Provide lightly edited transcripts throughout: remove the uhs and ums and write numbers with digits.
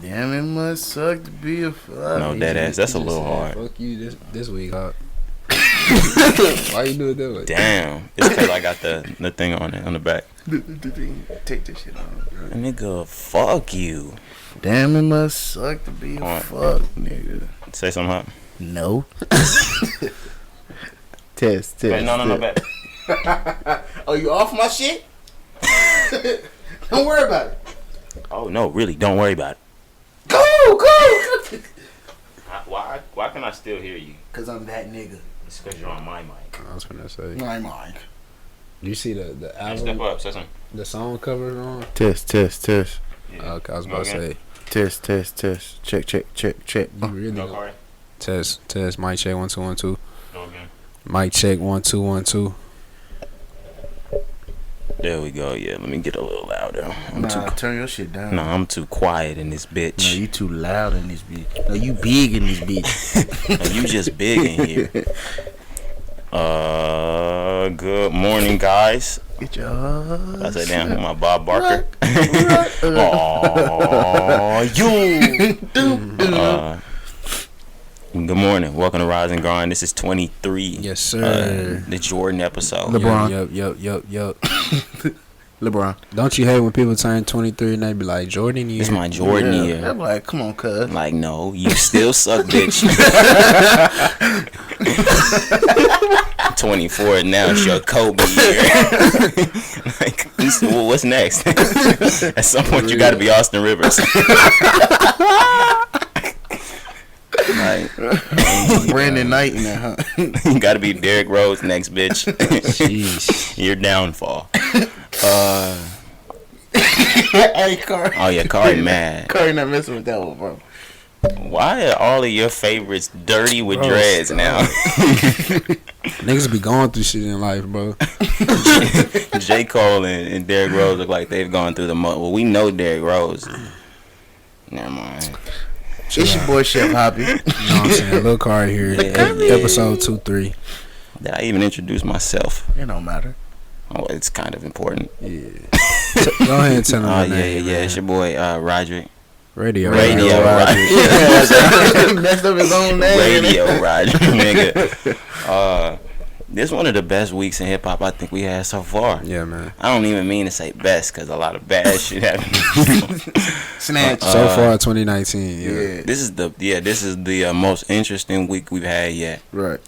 Damn, it must suck to be a fuck. No, dead ass. That's a little hard. Fuck you this week, huh? Why you do it that way? Damn. It's because I got the thing on it on the back. Take this shit off, bro. Nigga, fuck you. Damn, it must suck to be a fuck, nigga. Say something hot. No. Test. Wait, no, back. Oh, you off my shit? Don't worry about it. Oh no, really, don't worry about it. Go. Why can I still hear you? Cause I'm that nigga. It's because you're on my mic. I was gonna say. My mic. You see the album? Step up, say something. The song cover on? Test. Yeah. Okay, I was about to say. Test. Check. You really Go, go. Corey. Test. Mic check 1 2 1 2. Go again. Mic check 1 2 1 2. There we go. Yeah, let me get a little louder. Turn your shit down. No, I'm too quiet in this bitch. No, you too loud in this bitch. No, you big in this bitch. No, you just big in here. Good morning, guys. Get your I said, damn, who my Bob Barker? Right. Aww, you. Good morning. Welcome to Rise and Grind. This is 23. Yes, sir. The Jordan episode. LeBron. Yup. LeBron. Don't you hate when people turn 23 and they be like, Jordan year? It's my Jordan year. I'm like, come on, cuz. Like, no, you still suck, bitch. 24 now, it's your Kobe year. Like, what's next? At some point, you got to be Austin Rivers. Like, Brandon Knight in that, huh? you got to be Derrick Rose next, bitch. Jeez. Your downfall. Hey, Corey. Oh yeah, Corey mad. Corey not messing with that one, bro. Why are all of your favorites dirty with dreads now? Niggas be going through shit in life, bro. J. Cole and Derrick Rose look like they've gone through the mud. Well, we know Derrick Rose. Never mind. It's your boy Chef Hoppy. You know what I'm saying? Lil Card here. Episode 2-3. Did I even introduce myself? It don't matter. Oh, it's kind of important. Yeah. Go ahead and tell them your name. Yeah. It's your boy Roderick. Radio Roderick. Messed up his own name. Radio Roderick, nigga. This one of the best weeks in hip hop I think we had so far. Yeah, man. I don't even mean to say best because a lot of bad shit happened. Snatch. So far, 2019. Yeah. This is the most interesting week we've had yet. Right.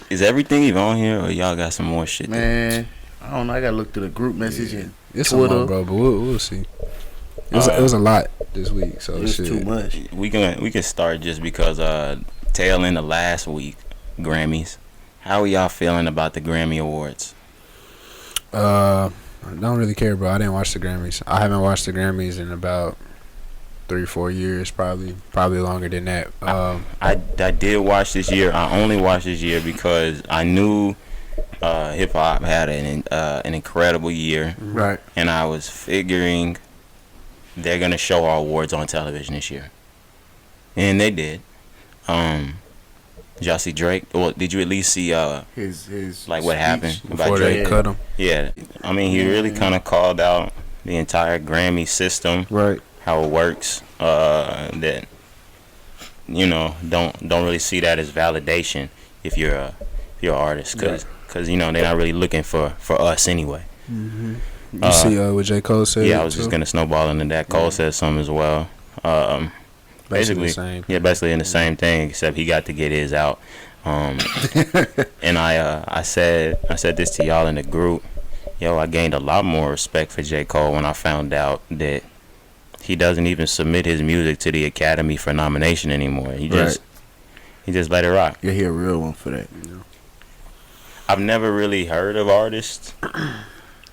Is everything even on here, or y'all got some more shit? Man, I don't know. I gotta look through the group message and It's Twitter. a lot, bro, but we'll see. It was a lot this week, so It's shit. too much. We can start just because tail end of last week Grammys. How are y'all feeling about the Grammy Awards? I don't really care, bro. I didn't watch the Grammys. I haven't watched the Grammys in about 3-4 years, probably longer than that. I did watch this year. I only watched this year because I knew hip hop had an incredible year, Right. and I was figuring they're gonna show our awards on television this year, and they did. Did y'all see Drake? Well, did you at least see His like what happened about before they Drake? cut him. Yeah, I mean he really kind of called out the entire Grammy system, Right. how it works. That don't really see that as validation if you're an artist, because they're not really looking for us anyway. Mm-hmm. You see what J. Cole said? Yeah, I was just gonna snowball into that. Cole said something as well. Basically, the same. Yeah, basically in the same thing, except he got to get his out. And I said this to y'all in the group. Yo, I gained a lot more respect for J. Cole when I found out that he doesn't even submit his music to the Academy for nomination anymore. He just let it rock. You'll hear a real one for that. I've never really heard of artists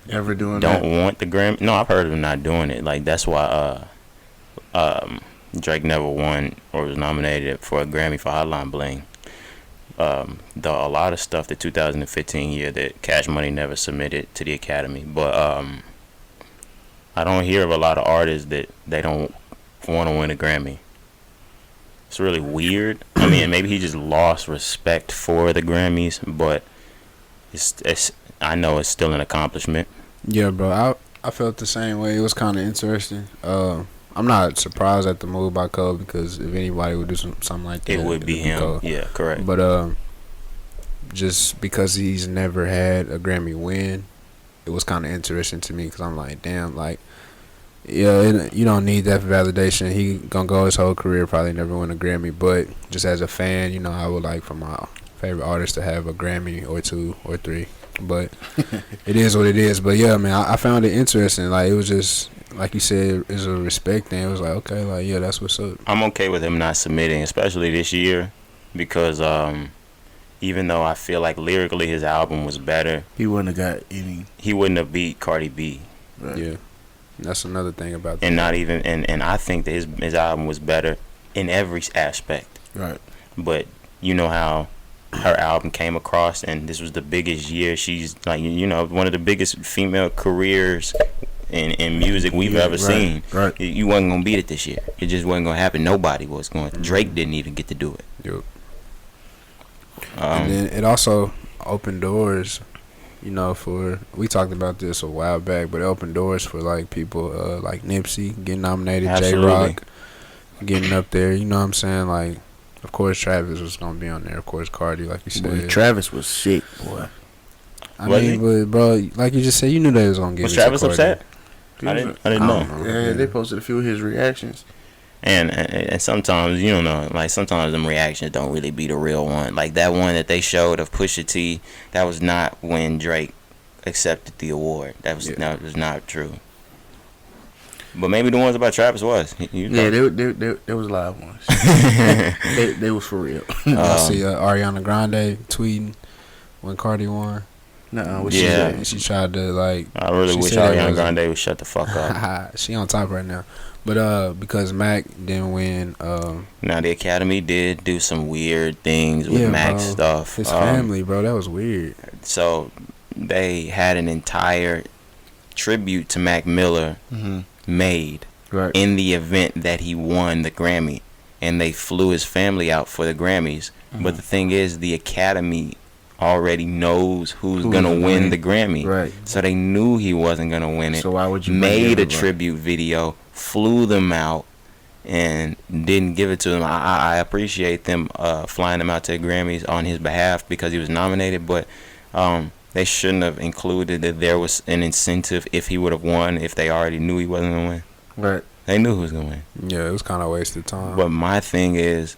Ever doing don't that? want the Grammy. No, I've heard of them not doing it. Like that's why Drake never won or was nominated for a Grammy for Hotline Bling. A lot of stuff the 2015 year that Cash Money never submitted to the Academy, but I don't hear of a lot of artists that they don't want to win a Grammy. It's really weird. I mean, maybe he just lost respect for the Grammys, but it's I know it's still an accomplishment. Yeah, bro. I felt the same way. It was kind of interesting. I'm not surprised at the move by Cole because if anybody would do something like that, It would be him. Cole. Yeah, correct. But just because he's never had a Grammy win, it was kind of interesting to me because I'm like, damn, like, yeah, you don't need that validation. He gonna go his whole career probably never win a Grammy, but just as a fan, you know, I would like for my favorite artist to have a Grammy or 2 or 3. But it is what it is. But yeah, man, I found it interesting. Like, it was just like you said, it's a respect thing. It was like, okay, like, yeah, that's what's up. I'm okay with him not submitting, especially this year, because even though I feel like lyrically his album was better, He wouldn't have got any. he wouldn't have beat Cardi B. Right. Yeah, that's another thing about that. And not even and I think that his album was better in every aspect. Right. But you know how her album came across, and this was the biggest year. She's like, you know, one of the biggest female careers in music we've ever seen. Right. You wasn't gonna beat it this year. It just wasn't gonna happen. Nobody was going. Drake didn't even get to do it. Yep. And then it also opened doors, you know, for, we talked about this a while back, but it opened doors for like people like Nipsey getting nominated, J-Rock getting up there, you know what I'm saying? Like, of course Travis was gonna be on there, of course Cardi, like you said. Boy, Travis was sick, boy. I mean, but bro, like you just said, you knew they was gonna get Was it Travis to Cardi. upset? I didn't know. Yeah, they posted a few of his reactions. And sometimes, you don't know, like sometimes them reactions don't really be the real one. Like that one that they showed of Pusha T, that was not when Drake accepted the award. That was not true. But maybe the ones about Travis was. Yeah, there was live ones. they was for real. I see Ariana Grande tweeting when Cardi won. No, What Yeah. she tried to like. I really she wish said it Ariana was- Grande would shut the fuck up. She on top right now, but because Mac didn't win, Now the Academy did do some weird things with Yeah, Mac bro. stuff. his family, bro, that was weird. So they had an entire tribute to Mac Miller Mm-hmm. made Right. in the event that he won the Grammy, and they flew his family out for the Grammys. But the thing is, the Academy already knows who's gonna win the Grammy. Right. So they knew he wasn't gonna win it. So why would you Made a bring it tribute video, flew them out, and didn't give it to them. I appreciate them flying him out to the Grammys on his behalf because he was nominated, but they shouldn't have included that there was an incentive if he would have won if they already knew he wasn't gonna win. Right. They knew who was gonna win. Yeah, it was kind of wasted time. But my thing is,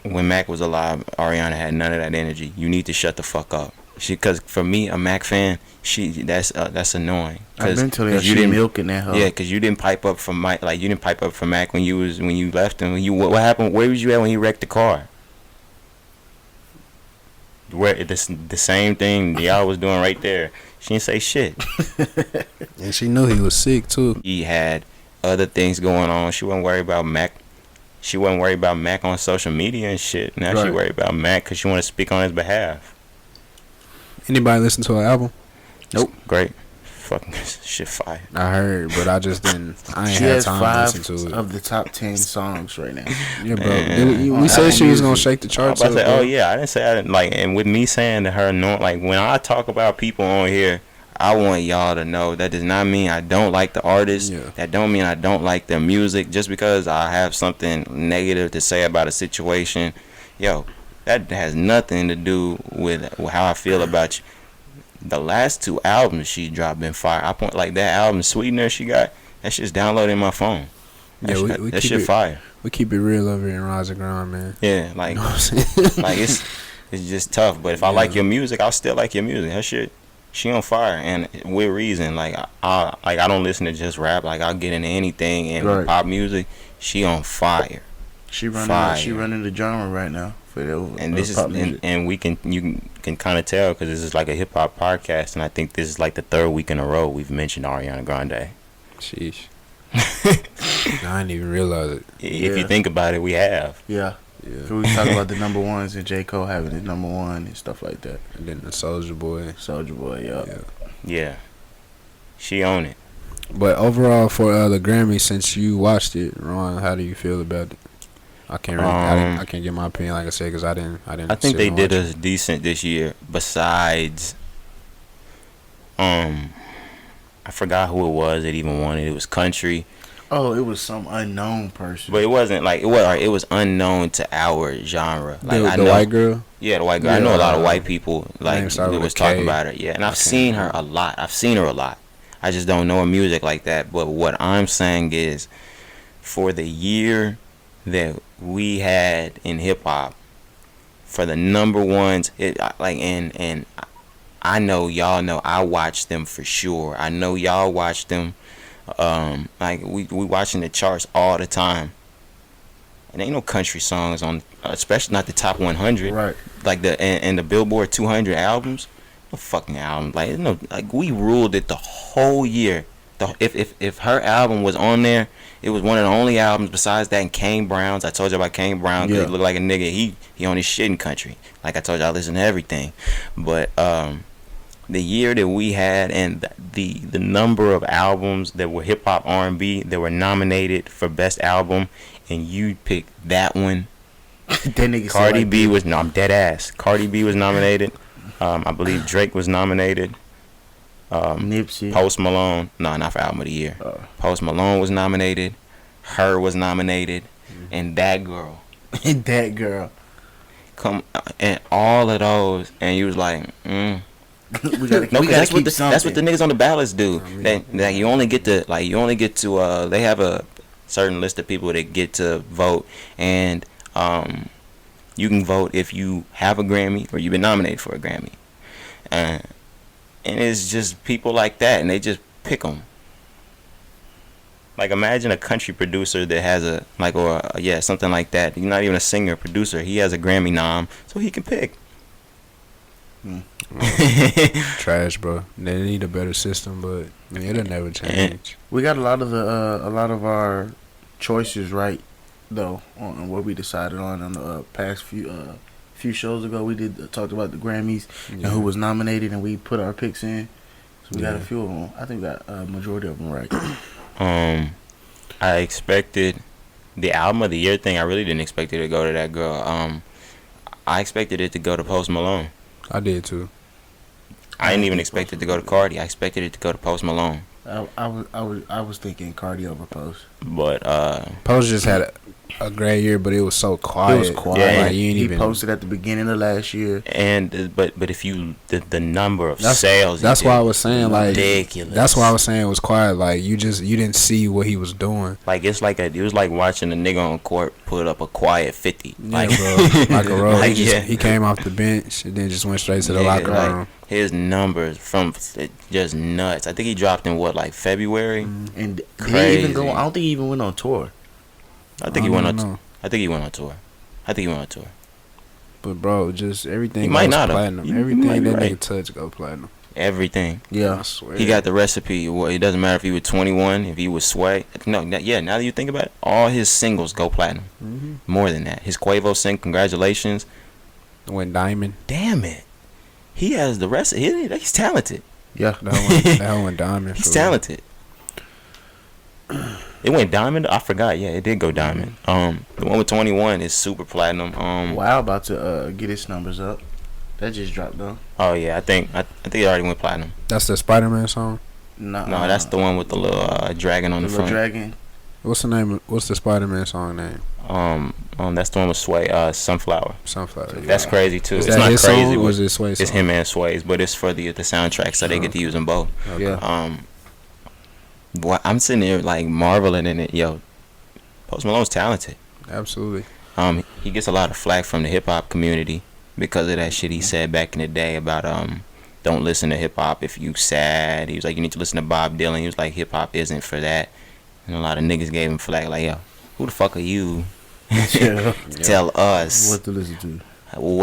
when Mac was alive, Ariana had none of that energy. You need to shut the fuck up. Because for me, a Mac fan, that's annoying. I've been telling you she didn't milking that hoe. Yeah, because you didn't pipe up for Mike. Like you didn't pipe up for Mac when you left him. What happened? Where was you at when he wrecked the car? Where the same thing y'all was doing right there. She didn't say shit. And she knew he was sick too. He had other things going on. She wasn't worried about Mac. She wasn't worried about Mac on social media and shit. Now she Right. worried about Mac because she want to speak on his behalf. Anybody listen to her album? Nope. Great. Fucking shit fire. I heard, but I just didn't. I ain't She had has time to 5 listen to it. of the top 10 songs right now. Yeah, bro. Man. We said Apple she was gonna Music. shake the I was charts about up. to say, bro. oh yeah, I didn't say I didn't like. And with me saying to her, no, like when I talk about people on here, I want y'all to know that does not mean I don't like the artist. Yeah. That don't mean I don't like their music. Just because I have something negative to say about a situation, yo, that has nothing to do with how I feel about you. The last 2 albums she dropped been fire. I point like that album Sweetener she got. That shit's downloaded in my phone. That Yeah, shit, we that keep shit it- fire. We keep it real over here in Rise and Grind, man. Yeah, like You know what I'm saying? like it's just tough. But if I Yeah. like your music, I'll still like your music. That shit, she on fire, and with reason. Like I don't listen to just rap. Like I'll get into anything, and with Right. pop music, she on fire. She Fire. running the genre right now for the And this is pop music. and you can kind of tell because this is like a hip hop podcast, and I think this is like the 3rd week in a row we've mentioned Ariana Grande. Sheesh. I didn't even realize it. If you Yeah. think about it, we have. Yeah. Yeah. So we talk about the number ones and J. Cole having his number 1 and stuff like that. And then the Soldier Boy. Soulja Boy, yeah. Yeah. Yeah, she own it. But overall, for the Grammy, since you watched it, Ron, how do you feel about it? I can't really, I can't get my opinion, like I said, because I didn't. I think sit they and did watch us decent this year. Besides, I forgot who it was that even won it. It was country. Oh, it was some unknown person. But it wasn't like it was unknown to our genre. Like I The know, white girl. yeah, the white girl. I know a lot of white people name like started who with was a talking K. about her. Yeah, and I've seen her a lot. I've seen her a lot. I just don't know her music like that. But what I'm saying is, for the year that we had in hip hop, for the number ones, and I know y'all know I watched them for sure. I know y'all watched them. Like we watching the charts all the time. And ain't no country songs on, especially not the top 100. Right. Like and the Billboard 200 albums. No fucking album. Like no, like we ruled it the whole year. If her album was on there, it was one of the only albums besides that and Kane Brown's. I told you about Kane Brown because he looked like a nigga. He on his shit in country. Like I told you, I listen to everything. But the year that we had and the number of albums that were hip hop R&B that were nominated for best album, and you picked that one. That nigga Cardi B was I'm dead ass. Cardi B was nominated. I believe Drake was nominated. Nipsey. Post Malone. No, not for album of the year. Post Malone was nominated. Her was nominated, and that girl. That girl. Come and all of those, and you was like, we gotta that's keep what the niggas on the ballots do. That you only get to they have a certain list of people that get to vote, and you can vote if you have a Grammy or you've been nominated for a Grammy, and it's just people like that, and they just pick them. Like imagine a country producer that has something like that. You're not even a singer, producer. He has a Grammy nom, so he can pick. Trash, bro. They need a better system, but I mean, it'll never change. We got a lot of our choices right though on what we decided on the past few shows ago. We talked about the Grammys and who was nominated, and we put our picks in. So we got a few of them. I think we got a majority of them right. I expected the album of the year thing. I really didn't expect it to go to that girl. I expected it to go to Post Malone. I did too. I didn't even expect it to go to Cardi. I expected it to go to Post Malone. I was thinking Cardi over Post. But Post just had a great year, but it was so quiet. It was quiet. Yeah, like, he posted at the beginning of last year. And but if you the number of sales, that's why I was saying like ridiculous. That's why I was saying it was quiet. Like you didn't see what he was doing. Like it was like watching a nigga on court put up a quiet 50. Like bro, like a roll. Like, He came off the bench and then just went straight to the locker room. His numbers from just nuts. I think he dropped in February. And crazy. Did he even go? I don't think he even went on tour. I think he went on tour. But bro, just everything he might goes not platinum. have. Everything that nigga touch go platinum. Everything. Yeah, I swear. He got the recipe. Well, it doesn't matter if he was 21, if he was Sway. No, yeah. Now that you think about it, all his singles go platinum. Mm-hmm. More than that, his Quavo sing "Congratulations" went diamond. Damn it, he has the rest. He's talented. Yeah, that went diamond. He's talented. It went diamond. I forgot. Yeah, it did go diamond. The one with 21 is super platinum. Wow, about to get his numbers up. That just dropped though. Oh yeah, I think it already went platinum. That's the Spider-Man song. No, that's the one with the little dragon on the front. Dragon. What's the name? What's the Spider-Man song name? That's the one with Sway. Sunflower. Sunflower. That's crazy too. Is it's that not his crazy. Song, or is it Sway's song? It's him and Sway's, but it's for the soundtrack, so they get to use them both. Okay. Yeah. Boy, I'm sitting there like marveling in it. Yo, Post Malone's talented. Absolutely. He gets a lot of flack from the hip hop community because of that shit he said back in the day about don't listen to hip hop if you sad. He was like, you need to listen to Bob Dylan. He was like, hip hop isn't for that. And a lot of niggas gave him flack like, yo, who the fuck are you? Tell us what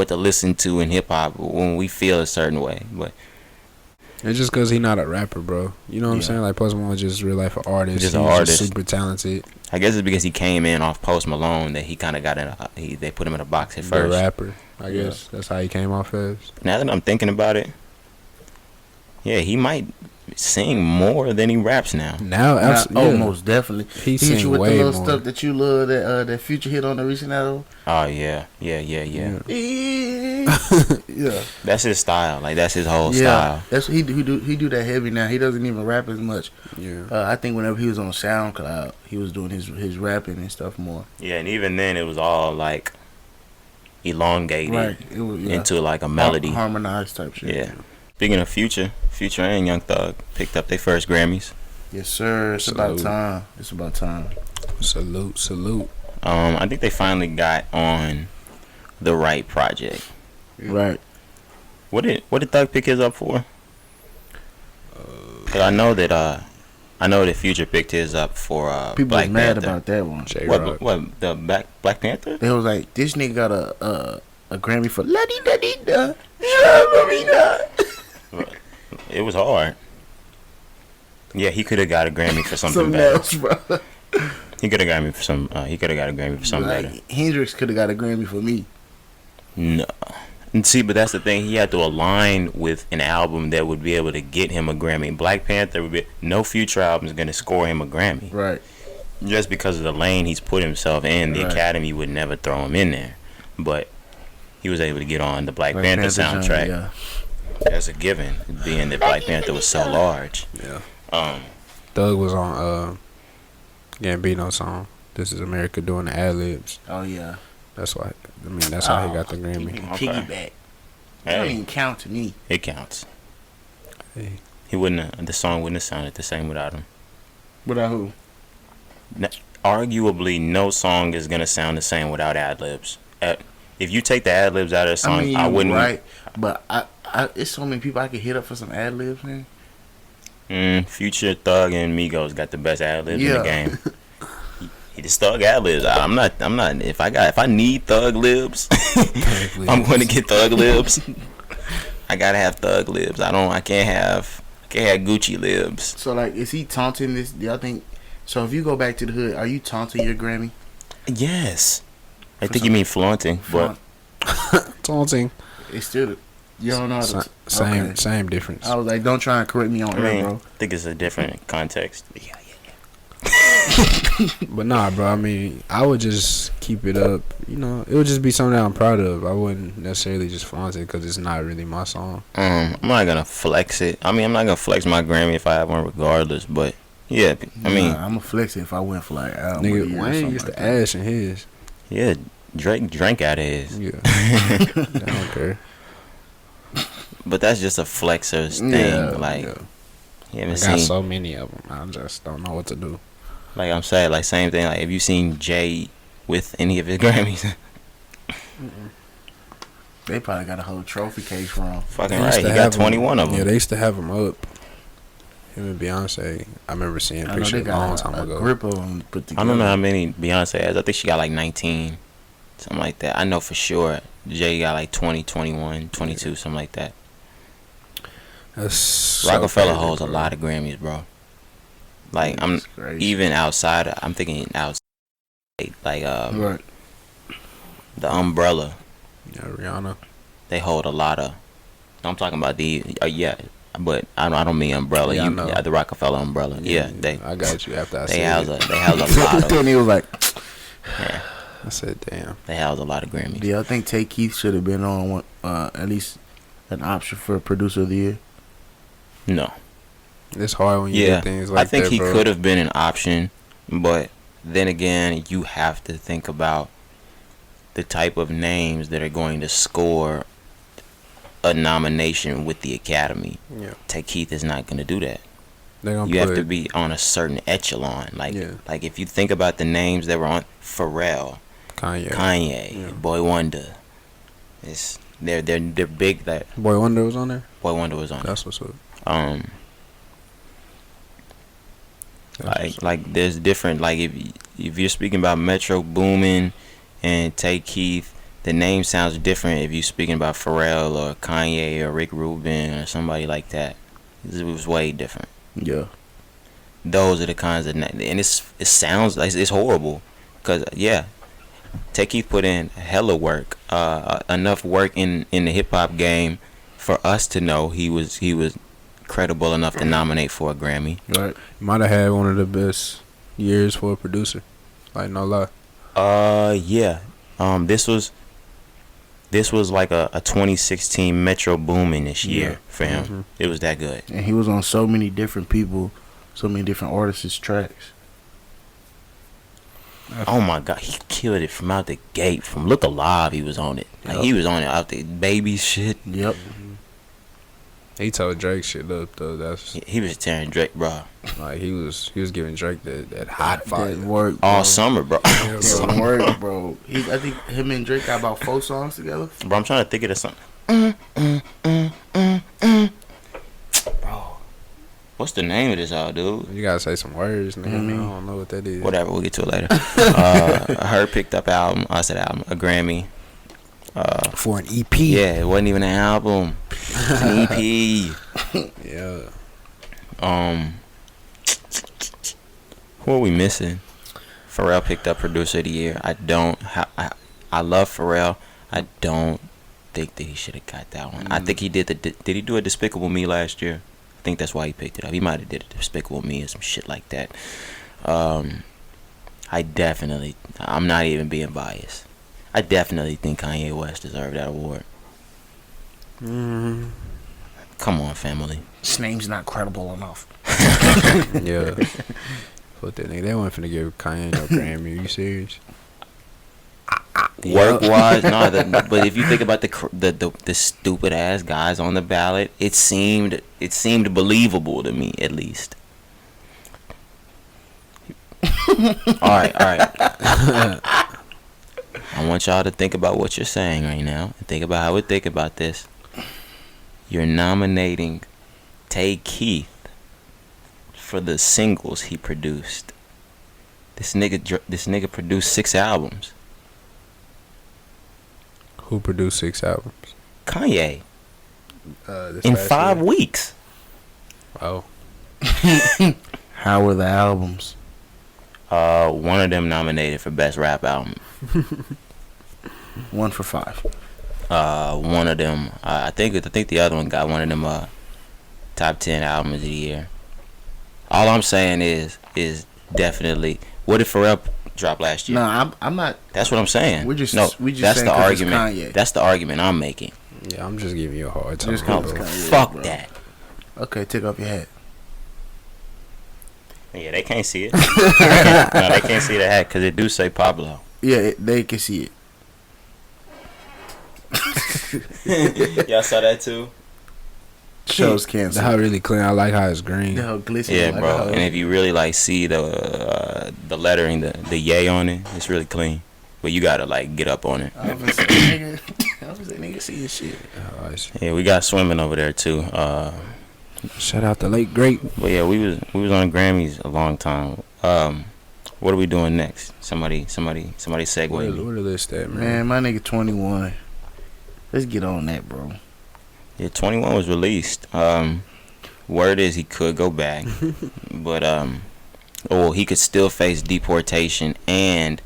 to listen to in hip hop when we feel a certain way. But it's just because he's not a rapper, bro. You know what I'm saying? Like Post Malone is just real life artist. Just an artist. Super talented. I guess it's because he came in off Post Malone that he kind of got they put him in a box at first. The rapper, I guess that's how he came off as. Now that I'm thinking about it, yeah, he might sing more than he raps now. Now, Oh, most definitely. He He hit you sing with the way little more. stuff that you love, that Future hit on the recent album. Oh yeah. Yeah. That's his style. Like that's his whole Yeah, style. that's what he do. He do that heavy now. He doesn't even rap as much. Yeah. I think whenever he was on SoundCloud, he was doing his rapping and stuff more. Yeah, and even then it was all like elongated Right. It was into like a melody. harmonized type shit. Yeah. Speaking of Future and Young Thug picked up their first Grammys. Yes, sir. It's about Salute. time. It's about time. Salute. I think they finally got on the right project. Yeah. Right. What did Thug pick his up for? 'Cause I know that Future picked his up for People Black was mad Panther. about that one. J-Rock. What the Black Panther? They was like, this nigga got a Grammy for la di da di da. It was hard. Yeah, he could have got a Grammy for something better. else, bro. He could have got me for some. He could have got a Grammy for something better. Hendrix could have got a Grammy for me. No. And see, but that's the thing. He had to align with an album that would be able to get him a Grammy. Black Panther would be no Future album is going to score him a Grammy. Right. Just because of the lane he's put himself in, the Right. Academy would never throw him in there. But he was able to get on the Black Panther soundtrack. Yeah. That's a given, being that Black Panther was so large. Yeah. Um, Thug was on Gambino song. This is America doing the ad-libs. Oh yeah. That's why. I mean, that's how he got the Grammy. Okay. Piggyback. That don't hey, even count to me. it counts. Hey. He wouldn't. The song wouldn't have sounded the same without him. Without who? Arguably, no song is gonna sound the same without ad libs. If you take the ad libs out of the song, I mean, I wouldn't. Right. But I it's so many people I could hit up for some ad libs, man. Future, Thug, and Migos got the best ad libs in the Yeah. game. He just Thug ad libs. I'm not. If I need Thug libs, I'm going to get Thug libs. I gotta have Thug libs. I can't have Gucci libs. So like, is he taunting this? Do y'all think? So if you go back to the hood, are you taunting your Grammy? Yes. I think you mean flaunting, but Taunting. It's still you don't know how to Same difference. I was like, don't try and correct me on I that, mean, bro. I think it's a different context. Yeah. But nah, bro. I mean, I would just keep it up. You know, it would just be something that I'm proud of. I wouldn't necessarily just flaunt it because it's not really my song. I'm not gonna flex it. I mean, I'm not gonna flex my Grammy if I have one, regardless. But yeah, I mean, I'm gonna flex it if I went for like album of the Nigga, year or Wayne something used like to that. ash in his. yeah, Drake drank out of his. Yeah. I don't care. But that's just a flexer's thing. Yeah, Like, Yeah. you I haven't got seen. so many of them. I just don't know what to do. Like I'm saying, like same thing. Like, have you seen Jay with any of his Grammys? They probably got a whole trophy case for him. Fucking They used right. to He got have 'em- 21 of them. Yeah, they used to have them up. Him and Beyonce. I remember seeing I know pictures they a long got time a ago. grip of them put together. I don't know how many Beyonce has. I think she got like 19, something like that. I know for sure Jay got like 20, 21, 22, something like that. That's so Rockefeller crazy, holds a bro. lot of Grammys, bro. Like That's crazy. even outside of, I'm thinking outside, like Right. the Umbrella, Yeah, Rihanna. they hold a lot of. I'm talking about the yeah, but I don't mean Umbrella. Yeah, I know. The Rockefeller Umbrella. Yeah, they I got you after I they said house it. a lot of Then he was like, yeah, I said, damn. they house a lot of Grammys. do y'all think Tay Keith should have been on one, at least an option for producer of the year? No. It's hard when you Yeah, do things like I think that, he bro. could have been an option, but then again, you have to think about the type of names that are going to score a nomination with the Academy. Yeah. Tay Keith is not going to do that. They gonna You have put- to be on a certain echelon. Like, Yeah. like if you think about the names that were on Pharrell, Kanye. Kanye, Boy Wonder, they're big. That Boy Wonder was on there. Boy Wonder was on. That's what's up. Um. That's what's up. Like there's different, like if you're speaking about Metro Boomin and Tay Keith, the name sounds different if you're speaking about Pharrell or Kanye or Rick Rubin or somebody like that. It was way different. Yeah. Those are the kinds of and it sounds like it's horrible because yeah, Tay Keith put in hella work, enough work in the hip hop game for us to know he was credible enough to nominate for a Grammy. Right. Might have had one of the best years for a producer. Like, no lie. Yeah. This was like a 2016 Metro Boomin this year for him. Mm-hmm. It was that good. And he was on so many different people, so many different artists' tracks. Oh my God, he killed it from out the gate. From Look Alive, he was on it. Like he was on it out the baby shit. Yep. He told Drake shit up though. That's He was tearing Drake, bro, like he was giving Drake that hot fire. That work, all summer, bro. That work, bro. I think him and Drake got about 4 songs together. Bro, I'm trying to think of this something. Bro, what's the name of this all, dude? You gotta say some words, nigga. I don't know what that is. Whatever, we'll get to it later. Her picked up album. I said album, a Grammy. For an EP. Yeah, it wasn't even an album. An EP. Yeah. Who are we missing? Pharrell picked up Producer of the Year. I love Pharrell. I don't think that he should have got that one. I think he did did he do a Despicable Me last year? I think that's why he picked it up. He might have did a Despicable Me or some shit like that. I'm not even being biased. I definitely think Kanye West deserved that award. Come on, family. This name's not credible enough. Yeah. Fuck that nigga. They wasn't finna give Kanye no Grammy. Are you serious? Work wise, no. But if you think about the stupid ass guys on the ballot, it seemed believable to me, at least. All right. I want y'all to think about what you're saying right now, and think about how we think about this. You're nominating Tay Keith for the singles he produced. This nigga produced 6 albums. Who produced 6 albums? Kanye. This In last 5 year? weeks. Oh. How were the albums? One of them nominated for Best Rap Album. 1 for 5. One of them, I think the other one got one of them top 10 albums of the year. All I'm saying is definitely. What did Pharrell drop last year? No, I'm not. That's what I'm saying. We just that's saying the 'cause it's argument. Kanye. That's the argument I'm making. Yeah, I'm just giving you a hard time. Just No, 'cause it's Kanye, fuck bro. that. Okay, take off your hat. Yeah, they can't see it. No, they can't see the hat because it do say Pablo. Yeah, they can see it. Y'all saw that too? Show's canceled. How really clean. I like how it's green. The hell glisten. Yeah, like bro. And if you really like see the lettering, the yay on it, it's really clean. But you gotta like get up on it. I was saying, nigga see your shit. Oh, I see. Yeah, we got swimming over there too. Shout out the late great. But yeah, we was on Grammys a long time. What are we doing next? Somebody segue Where me. the list at, man? Man, my nigga 21. Let's get on that, bro. Yeah, 21 was released. Word is he could go back, but he could still face deportation. And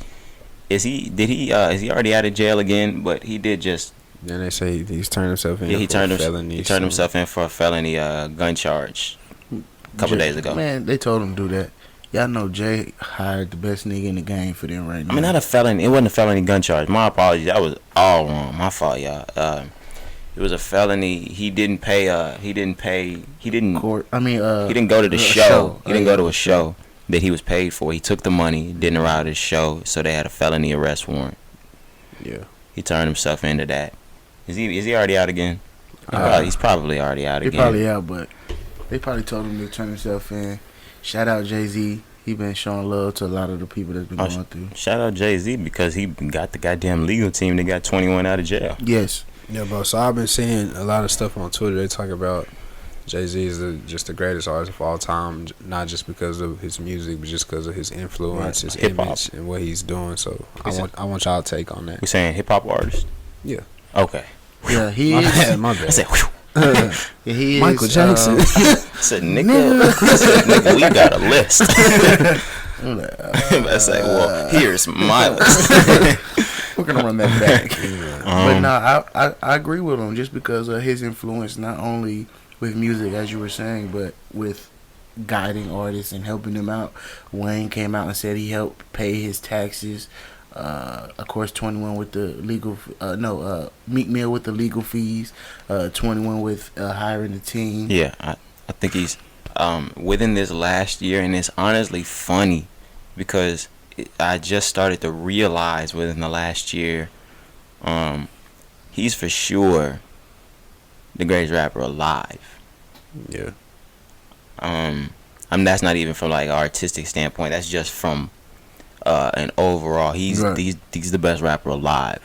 is he already out of jail again? But he did just. Then they say he's turned himself in. Yeah, he turned felony. He turned himself in for a felony gun charge a couple days ago. Man, they told him to do that. Y'all know Jay hired the best nigga in the game for them right now. I mean, not a felony. It wasn't a felony gun charge. My apologies. That was all wrong. My fault, y'all. It was a felony. He didn't pay. He didn't Court. I mean, he didn't go to the show. He didn't go to a show that he was paid for. He took the money, didn't arrive at his show, so they had a felony arrest warrant. Yeah. He turned himself into that. Is he already out again? He's probably already out again. He probably out, but they probably told him to turn himself in. Shout out Jay-Z. He been showing love to a lot of the people that's been going through. Shout out Jay-Z because he got the goddamn legal team that got 21 out of jail. Yes. Yeah, bro. So I've been seeing a lot of stuff on Twitter. They talk about Jay-Z is just the greatest artist of all time, not just because of his music, but just because of his influence, his Hip-hop. image, and what he's doing. So I want y'all to take on that. We saying hip hop artist? Yeah. Okay. Yeah, he My is. bad. My bad. I said, whew. Yeah, he Michael is, Jackson. I said, nigga, we got a list. I said, well, here's my list. We're gonna run that back. But no, I agree with him just because of his influence, not only with music, as you were saying, but with guiding artists and helping them out. Wayne came out and said he helped pay his taxes. Of course, 21 with the legal, Meek Mill with the legal fees. 21 with hiring the team. Yeah, I think he's within this last year, and it's honestly funny because I just started to realize within the last year, he's for sure the greatest rapper alive. Yeah. That's not even from like an artistic standpoint. That's just from an overall. He's the best rapper alive.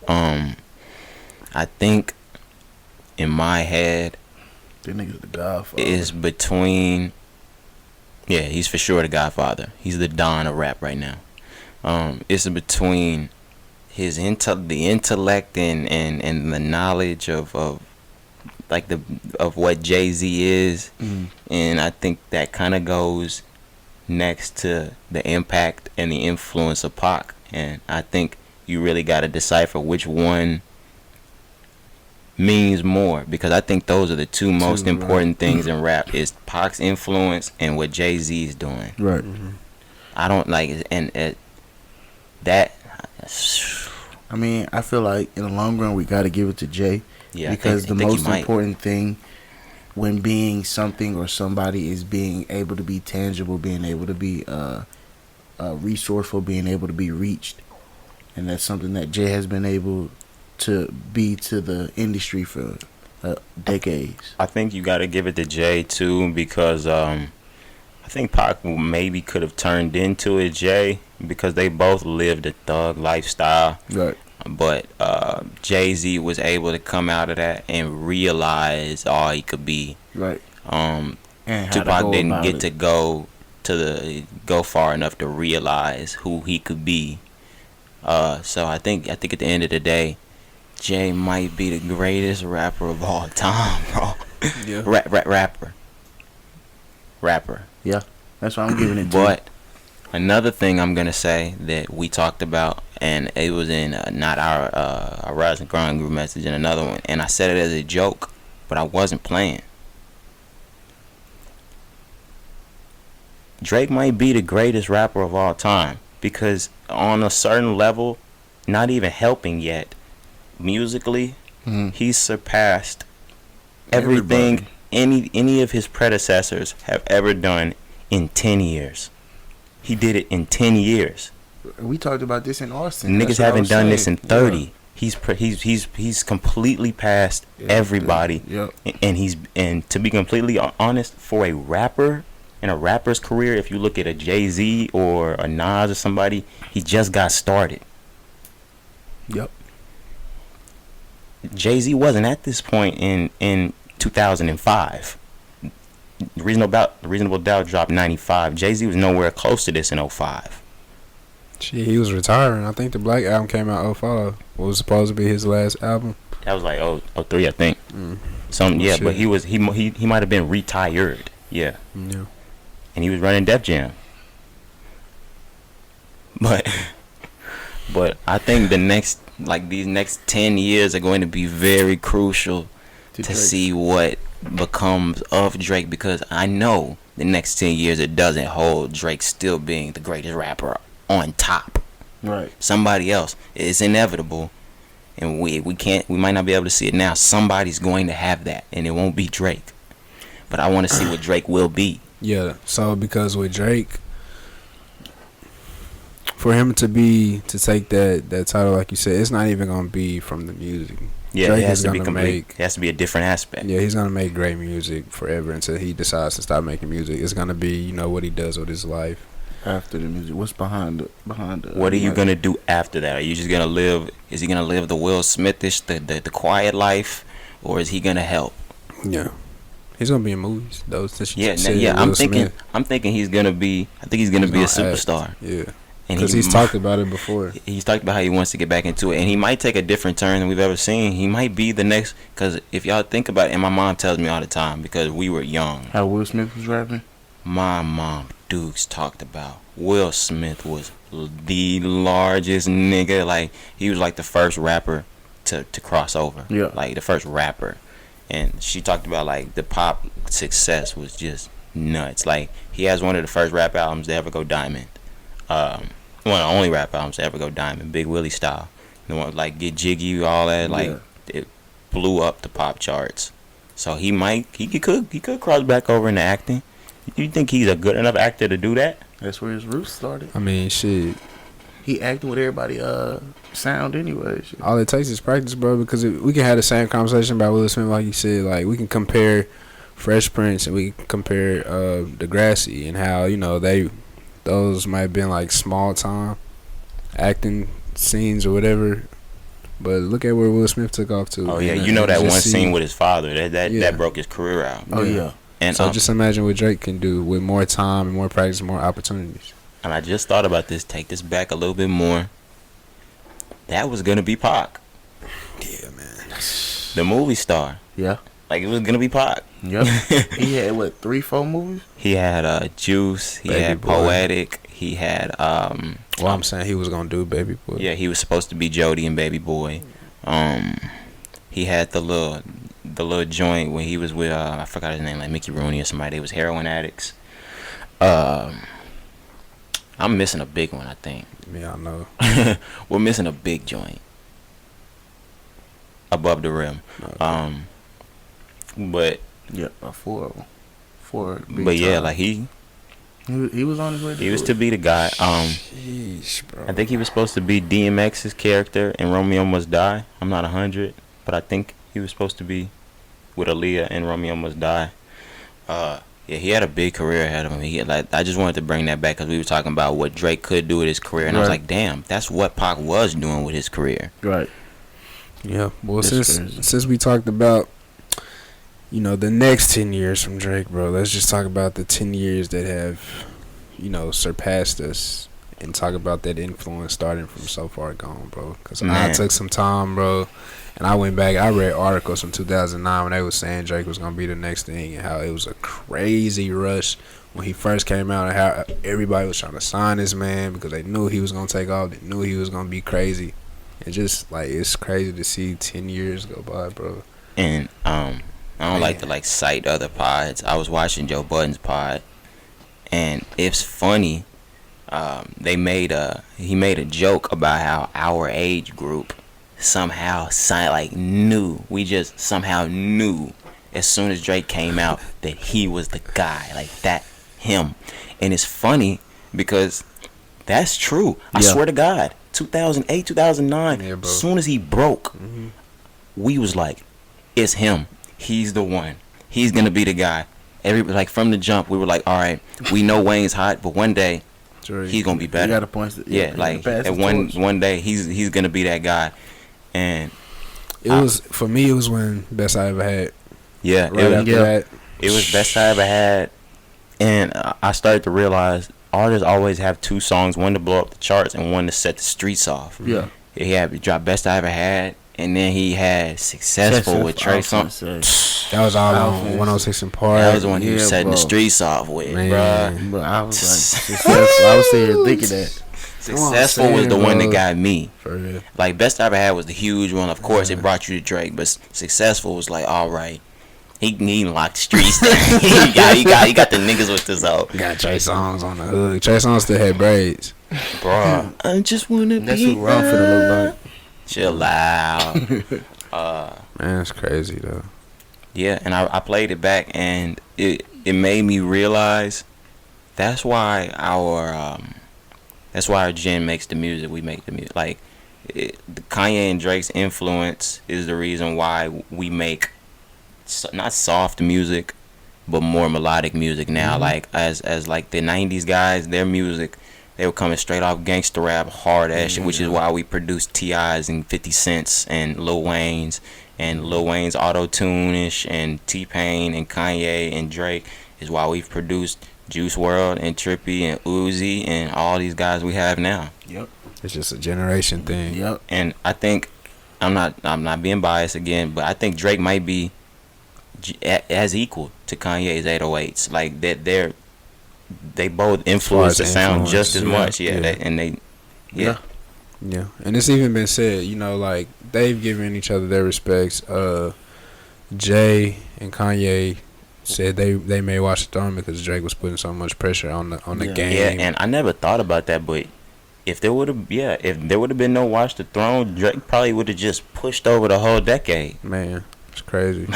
I think in my head, that nigga's the Godfather. Is between. Yeah, he's for sure the Godfather. He's the Don of rap right now. It's between his the intellect and the knowledge of what Jay-Z is, and I think that kind of goes next to the impact and the influence of Pac, and I think you really got to decipher which one means more, because I think those are the two most important things in rap is Pac's influence and what Jay-Z is doing. Right. I don't like and that. I mean, I feel like in the long run we got to give it to Jay. Yeah, because the most important thing when being something or somebody is being able to be tangible, being able to be resourceful, being able to be reached. And that's something that Jay has been able to be to the industry for decades. I think you got to give it to Jay, too, because I think Pac maybe could have turned into a Jay because they both lived a thug lifestyle. Right. But Jay-Z was able to come out of that and realize all he could be. Right. Tupac didn't get to go far enough to realize who he could be. So I think at the end of the day, Jay might be the greatest rapper of all time, bro. Yeah. Rapper. Yeah. That's why I'm giving it to. But another thing I'm gonna say that we talked about, and it was in not our Rise and Grind group message, in another one, and I said it as a joke, but I wasn't playing. Drake might be the greatest rapper of all time because on a certain level, not even helping yet, musically, he's surpassed everything any of his predecessors have ever done in 10 years. He did it in 10 years. We talked about this in Austin. Niggas haven't done this in 30. Yeah. He's completely passed everybody. Yep. And to be completely honest, for a rapper in a rapper's career, if you look at a Jay-Z or a Nas or somebody, he just got started. Yep. Jay-Z wasn't at this point in 2005. Reasonable Doubt dropped 95. Jay-Z was nowhere close to this in 05. Shit, he was retiring. I think the Black album came out 05. What was supposed to be his last album? That was like 03, I think. But he might have been retired. Yeah. Yeah. And he was running Def Jam. But I think these next 10 years are going to be very crucial to see what becomes of Drake, because I know the next 10 years it doesn't hold Drake still being the greatest rapper on top. Right. Somebody else. It's inevitable, and we might not be able to see it now. Somebody's going to have that, and it won't be Drake. But I want to see what Drake will be. Yeah. So because with Drake, for him to take that title, like you said, it's not even gonna be from the music. Yeah, Drake it has to be complete. It has to be a different aspect. Yeah, he's gonna make great music forever until he decides to stop making music. It's gonna be, what he does with his life after the music. What's behind the? What are you gonna do after that? Are you just gonna live? Is he gonna live the Will Smithish, the quiet life, or is he gonna help? Yeah, he's gonna be in movies. I'm thinking he's gonna be. I think he's gonna be a superstar. Act. Yeah. Because he's talked about it before. He's talked about how he wants to get back into it. And he might take a different turn than we've ever seen. He might be the next. Because if y'all think about it, and my mom tells me all the time, because we were young. How Will Smith was rapping? My mom, Dukes, talked about Will Smith was the largest nigga. Like, he was like the first rapper to cross over. Yeah. Like, the first rapper. and she talked about like the pop success was just nuts. Like he has one of the first rap albums to ever go diamond. One of the only rap albums to ever go diamond, Big Willie style. The one like Get Jiggy, all that, like it blew up the pop charts. So he could cross back over into acting. You think he's a good enough actor to do that? That's where his roots started. I mean, shit. He acting with everybody sound anyway. Shit. All it takes is practice, bro. Because we can have the same conversation about Will Smith, like you said. Like we can compare Fresh Prince and we can compare Degrassi and how those might have been like small time acting scenes or whatever. But look at where Will Smith took off to. Oh yeah, that one scene with his father that broke his career out. Oh yeah. And so just imagine what Drake can do with more time and more practice, more opportunities. And I just thought about this. Take this back a little bit more. That was gonna be Pac. Yeah, man. The movie star. Yeah. Like it was gonna be Pac. Yep. He had what 3-4 movies? He had Juice. He Baby had Boy. Poetic. He had Well, I'm saying he was gonna do Baby Boy. Yeah, he was supposed to be Jody and Baby Boy. He had the little joint when he was with I forgot his name, like Mickey Rooney or somebody. They was heroin addicts. I'm missing a big one, I think. Yeah, I know. We're missing a big joint above the rim. Okay. But Yeah, 4 of them. 4. But yeah, like he was on his way. He was to be the guy. Sheesh, bro. I think he was supposed to be DMX's character in Romeo Must Die. I'm not 100, but I think he was supposed to be with Aaliyah in Romeo Must Die. Yeah, he had a big career ahead of him. I just wanted to bring that back because we were talking about what Drake could do with his career, and I was like, damn, that's what Pac was doing with his career. Right. Yeah. Well, That's since we talked about the next 10 years from Drake, bro, let's just talk about the 10 years that have surpassed us and talk about that influence starting from So Far Gone, bro. Because I took some time, bro, and I went back. I read articles from 2009 when they was saying Drake was gonna be the next thing, and how it was a crazy rush when he first came out, and how everybody was trying to sign this man because they knew he was gonna take off. They knew he was gonna be crazy. And just like it's crazy to see 10 years go by, bro. And I don't like to cite other pods. I was watching Joe Budden's pod, and it's funny. He made a joke about how our age group somehow knew. We just somehow knew as soon as Drake came out that he was the guy, like that him. And it's funny because that's true. I swear to God, 2008, 2009, as soon as he broke, we was like, it's him. He's the one. He's gonna be the guy. From the jump, we were like, all right, we know Wayne's hot, but one day he's gonna be better. You gotta point. One day he's gonna be that guy. And it was for me. It was when Best I Ever Had. Yeah, That, it was Best I Ever Had, and I started to realize artists always have 2 songs: one to blow up the charts and one to set the streets off. Yeah, he dropped Best I Ever Had, and then he had Successful with Trey Songz. That was all on 106 in Park. That was the one he was setting the streets off with, bro. I was like, Successful. I was sitting here thinking that. Successful was the one that got me. For real. Like Best I Ever Had was the huge one. Of course, it brought you to Drake, but Successful was like, all right, he locked the streets down. he got the niggas with this out. Got Trey Songz on the hood. Trey Songz still had braids, bro. I just wanna That's be. what Ron finna look like. Chill out. man, it's crazy though. Yeah, and I played it back, and it made me realize that's why our gen makes the music we make the music. Like Kanye and Drake's influence is the reason why we make not soft music, but more melodic music now. Like as like the 90s guys, their music, they were coming straight off gangster rap, hard ass shit, which is why we produced T.I.'s and 50 Cent's and Lil Wayne's auto-tune-ish, and T-Pain and Kanye and Drake is why we've produced Juice WRLD and Trippie and Uzi and all these guys we have now. Yep. It's just a generation thing. Yep. And I think I'm not being biased again, but I think Drake might be as equal to Kanye's 808s. Like that they both influence the sound just as much. Yeah. Yeah, and it's even been said, like they've given each other their respects. Jay and Kanye said they may watch the throne because Drake was putting so much pressure on the game. Yeah, and I never thought about that, but if there would have been no Watch the Throne, Drake probably would have just pushed over the whole decade. Man, it's crazy.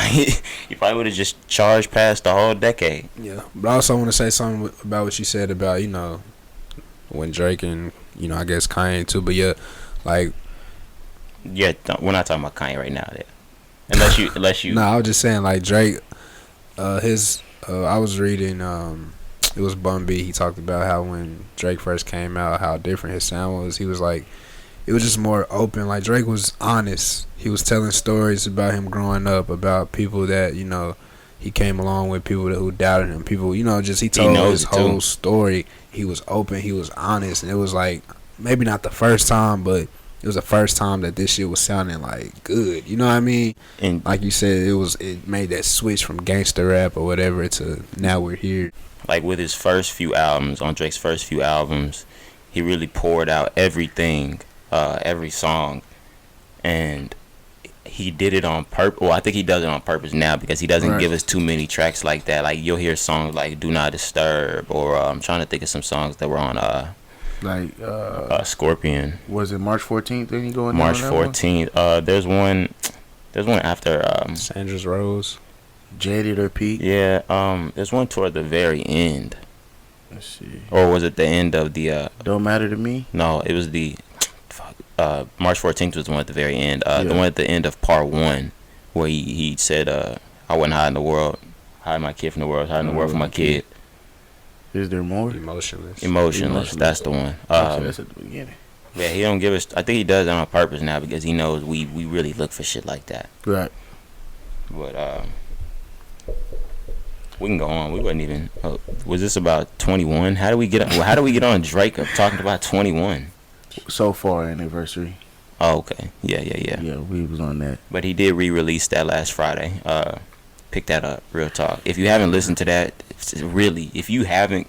He probably would have just charged past the whole decade. Yeah, but I also want to say something about what you said about when Drake and I guess Kanye too. But yeah, like we're not talking about Kanye right now. Yeah. Unless you. No, I was just saying like Drake. I was reading. It was Bun B. He talked about how when Drake first came out, how different his sound was. He was like, it was just more open. Like Drake was honest. He was telling stories about him growing up, about people that he came along with, people who doubted him, people just he told his whole story. He was open. He was honest, and it was like maybe not the first time, but it was the first time that this shit was sounding like good. You know what I mean? And like you said, it made that switch from gangster rap or whatever to now we're here. Like with his first few albums, on Drake's first few albums, he really poured out everything, every song, and he did it on purpose. Well, I think he does it on purpose now because he doesn't give us too many tracks like that. Like you'll hear songs like "Do Not Disturb" or I'm trying to think of some songs that were on Scorpion. Was it March 14th? Then you going March 14th. There's one after Sandra's Rose. Jaded or Pete? Yeah. There's one toward the very end. Let's see. Or was it the end of the? Don't Matter to Me. No, it was the. March 14th was the one at the very end. The one at the end of part 1, where he said, "I wasn't hiding the world, hiding my kid from the world, hiding the world from my kid." Is there more? Emotionless. That's the one. That's at the beginning. Yeah, he don't give us. I think he does that on purpose now because he knows we really look for shit like that. Right. But we can go on. We wasn't even. Was this about 21? How do we get on Drake of talking about 21? So far anniversary. Oh, okay. Yeah. Yeah, we was on that. But he did re-release that last Friday. Pick that up. Real talk. If you haven't listened to that, if you haven't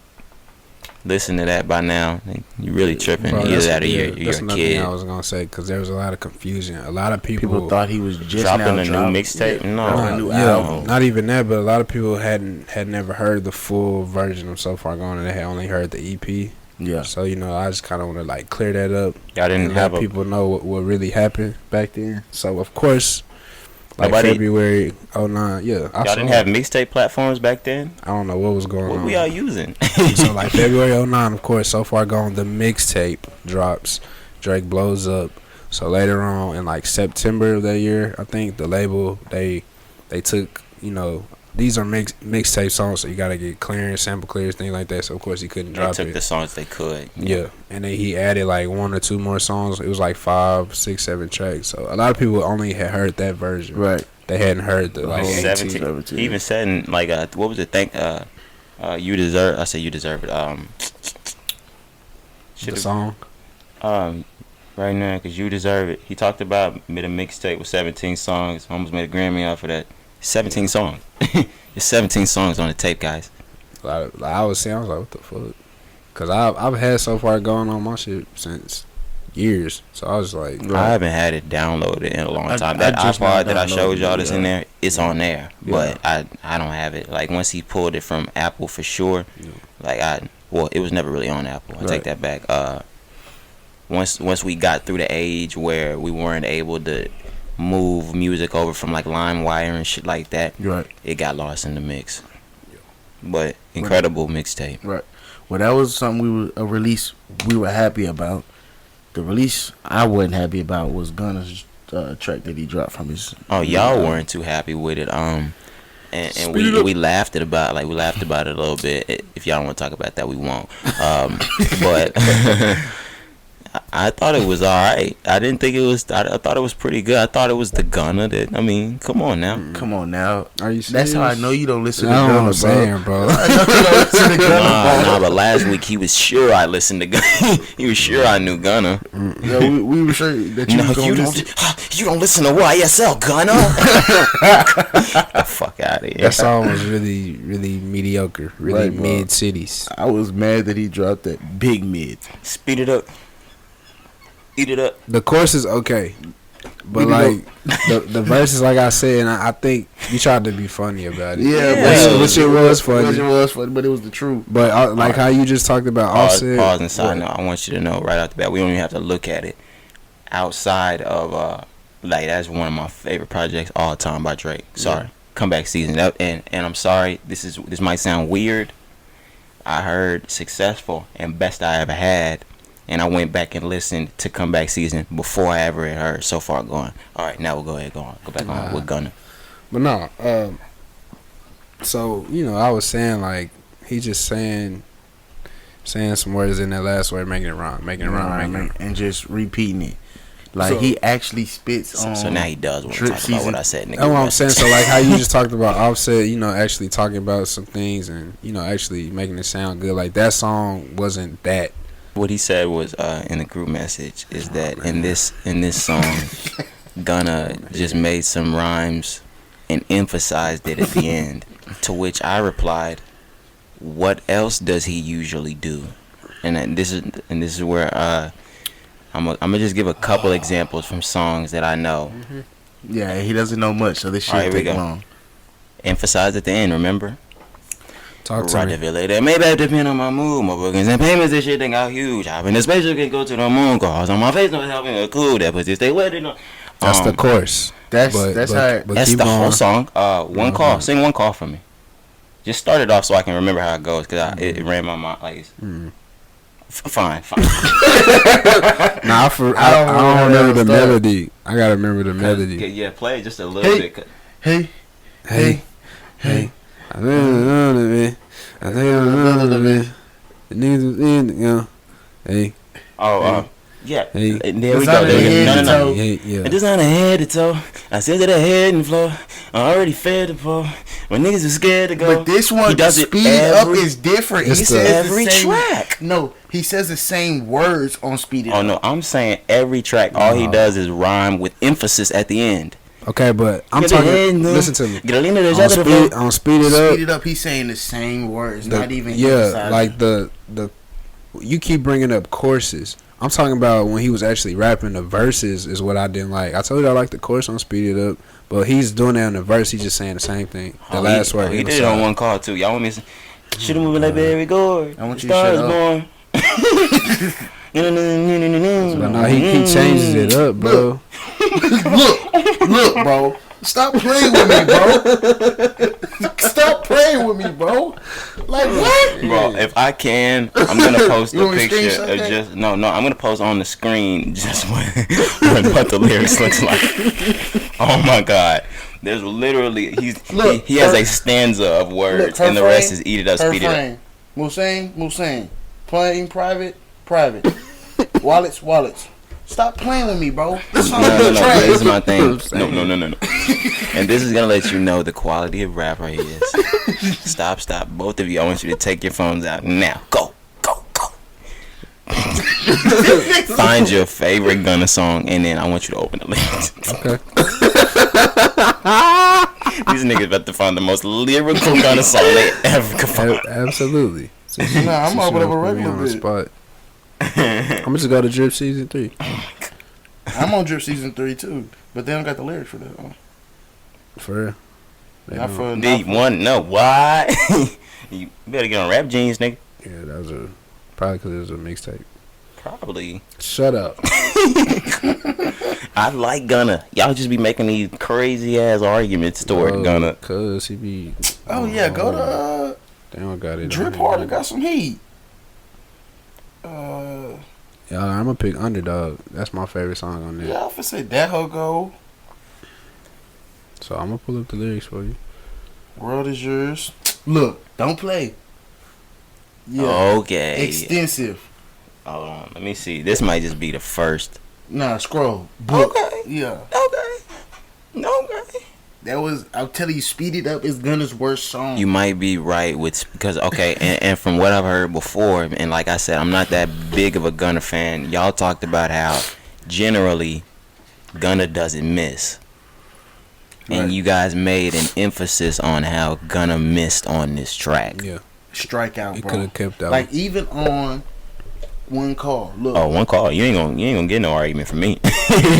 listened to that by now, you really tripping. Bro, Either that or you're a kid. Thing I was gonna say because there was a lot of confusion. A lot of people thought he was just dropping a new mixtape. Yeah, no, a new album. Not even that. But a lot of people had never heard the full version of So Far Gone, and they had only heard the EP. Yeah. So I just kind of want to clear that up. Y'all didn't have let people know what really happened back then. So of course. Nobody, February 09, yeah. Y'all didn't have mixtape platforms back then? I don't know what was going on. What were y'all using? So February 09, of course, So Far Gone, the mixtape drops. Drake blows up. So later on in September of that year, I think the label they took, these are mixtape songs, so you gotta get clearance, sample clearance, things like that. So of course he couldn't drop it. They took the songs they could. Yeah, and then he added 1 or 2 more songs. It was 5, 6, 7 tracks. So a lot of people only had heard that version. Right. They hadn't heard the 17. He even said in what was it? You deserve. I say you deserve it. The song. Right now, cause you deserve it. He talked about made a mixtape with 17 songs. Almost made a Grammy off of that. 17 songs. It's 17 songs on the tape, guys. I was like, what the fuck? Cause I've had So Far Gone on my shit since years. So I was like, I haven't had it downloaded in a long time. That iPod that I showed y'all that's in there, it's on there. But I don't have it. Once he pulled it from Apple for sure. Yeah. It was never really on Apple. I take that back. Once we got through the age where we weren't able to move music over from LimeWire and shit like that, right, it got lost in the mix. But incredible mixtape. Right. Well, that was something a release we were happy about. The release I wasn't happy about was Gunna's track that he dropped from his. Oh, y'all weren't too happy with it. And we laughed about it a little bit. If y'all don't want to talk about that, we won't. But I thought it was alright. I didn't think it was. I thought it was pretty good. I thought it was the Gunna that. I mean, come on now. Come on now. Are you serious? That's how I know you don't listen to Gunna, Gunna, bro. I know you don't listen to Gunna. Nah, but last week he was sure I listened to Gunna. He was sure I knew Gunna. Yeah, we were sure that you was going to you don't listen to YSL, Gunna. Get the fuck out of here. That song was really, really mediocre. Really mid cities. I was mad that he dropped that big mid. Speed it up. Eat it up. The chorus is okay, but the verses, like I said, and I think You tried to be funny about it. Yeah. Which it was funny. But it was the truth. But like how you just talked about Offset. Pause and side note. I want you to know right out the bat, we don't even have to look at it. Outside of like that's one of my favorite projects all time by Drake. Sorry, Comeback Season. And I'm sorry. This might sound weird. I heard Successful and Best I Ever Had, and I went back and listened to Comeback Season before I ever had heard So Far Gone. All right, now we'll go back on with Gunna. But no, so I was saying like he just saying some words in that last word, making it rhyme, and just repeating it. Like he actually spits on. So now he does want to talk about what I said, nigga. That's what I'm saying. So like how you just talked about Offset, actually talking about some things and actually making it sound good. Like that song wasn't that. What he said was in the group message is that in this song, Gunna just made some rhymes and emphasized it at the end. To which I replied, "What else does he usually do?" And this is where I'm gonna just give a couple examples from songs that I know. Yeah, he doesn't know much, so this shit take long. Emphasize at the end, remember? Talk to me. That maybe depend on my mood, my bookings and payments. This shit thing out huge. Hopping the spaceship can go to the moon. Cars on my face, no helping a cool. That pussy stay wet. That's the chorus. That's the whole song. One call. Sing one call for me. Just start it off so I can remember how it goes, cause it ran my mind like. Fine. Nah, I don't remember the melody. I gotta remember the melody. Yeah, play it just a little bit. Hey. I think Hey. Yeah. Hey. And there we go. No. Yeah. It is on the head to toe. I said to the head and floor. I already fed the floor. When niggas are scared to go. But this one, the speed up is different. He says every track. No, he says the same words on Speed It Up. Oh no, I'm saying every track. All he does is rhyme with emphasis at the end. Okay, but I'm talking. Listen to me. On Speed It Up. He's saying the same words, not even. Yeah, like the. You keep bringing up courses. I'm talking about when he was actually rapping the verses is what I didn't like. I told you I like the chorus on Speed It Up, but he's doing that in the verse. He's just saying the same thing. The last word. He did it on one call too. Y'all want me to shoot him moving like Barry Gore. I want you to shut up. But no, he changes it up, bro. Look, bro. Stop playing with me, bro. Stop playing with me, bro. Like what? Bro, if I can, I'm gonna post a picture of just I'm gonna post on the screen just what the lyrics looks like. Oh my god. There's literally he has a stanza of words and the rest is eat it up, speed it up. Musain. Playing private. Wallets. Stop playing with me, bro. No. This is my thing. No. And this is gonna let you know the quality of rapper he is. Stop. Both of you, I want you to take your phones out now. Go. Find your favorite Gunna song, and then I want you to open the link. Okay. These niggas about to find the most lyrical Gunna song they ever could find. Absolutely. I'm opening up a regular on the spot. I'm gonna just go to Drip Season 3. I'm on Drip Season 3 too, but they don't got the lyrics for that one. For real? Why? You better get on Rap Genius, nigga. Yeah, that was probably because it was a mixtape. Probably. Shut up. I like Gunna. Y'all just be making these crazy ass arguments toward Gunna. Cause he be. Go to. They don't got it. Drip Harder got some heat. Yeah, I'm gonna pick Underdog. That's my favorite song on there. Yeah, I say that hoe go. So I'm gonna pull up the lyrics for you. World is yours. Look, don't play. Yeah. Okay. Extensive. Hold on, let me see. This might just be the first. Nah, scroll. Book. Okay. Yeah. Okay. That was, I'll tell you, Speed It Up is Gunna's worst song. You might be right because and from what I've heard before, and like I said, I'm not that big of a Gunna fan. Y'all talked about how generally Gunna doesn't miss. Right. And you guys made an emphasis on how Gunna missed on this track. Yeah. Strikeout, bro. It could have kept that. Like even on one call. Look. Oh, one call. You ain't gonna get no argument from me.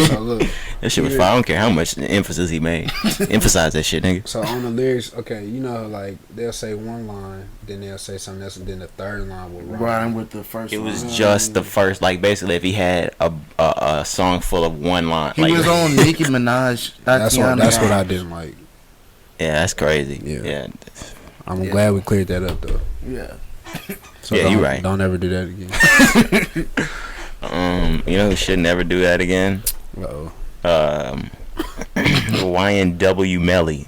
So look, That shit was fire. I don't care how much emphasis he made. Emphasize that shit, nigga. so on the lyrics, okay, you know, like they'll say one line, then they'll say something else, and then the third line will Rhyme with the first. It was line. just the first, like basically, if he had a song full of one line, He like, was on Nicki Minaj. That's what I didn't like. yeah, that's crazy. Yeah. Yeah. I'm glad we cleared that up though. Yeah. So Yeah, you're right. Don't ever do that again. You know who should never do that again? Uh-oh. YNW Melly.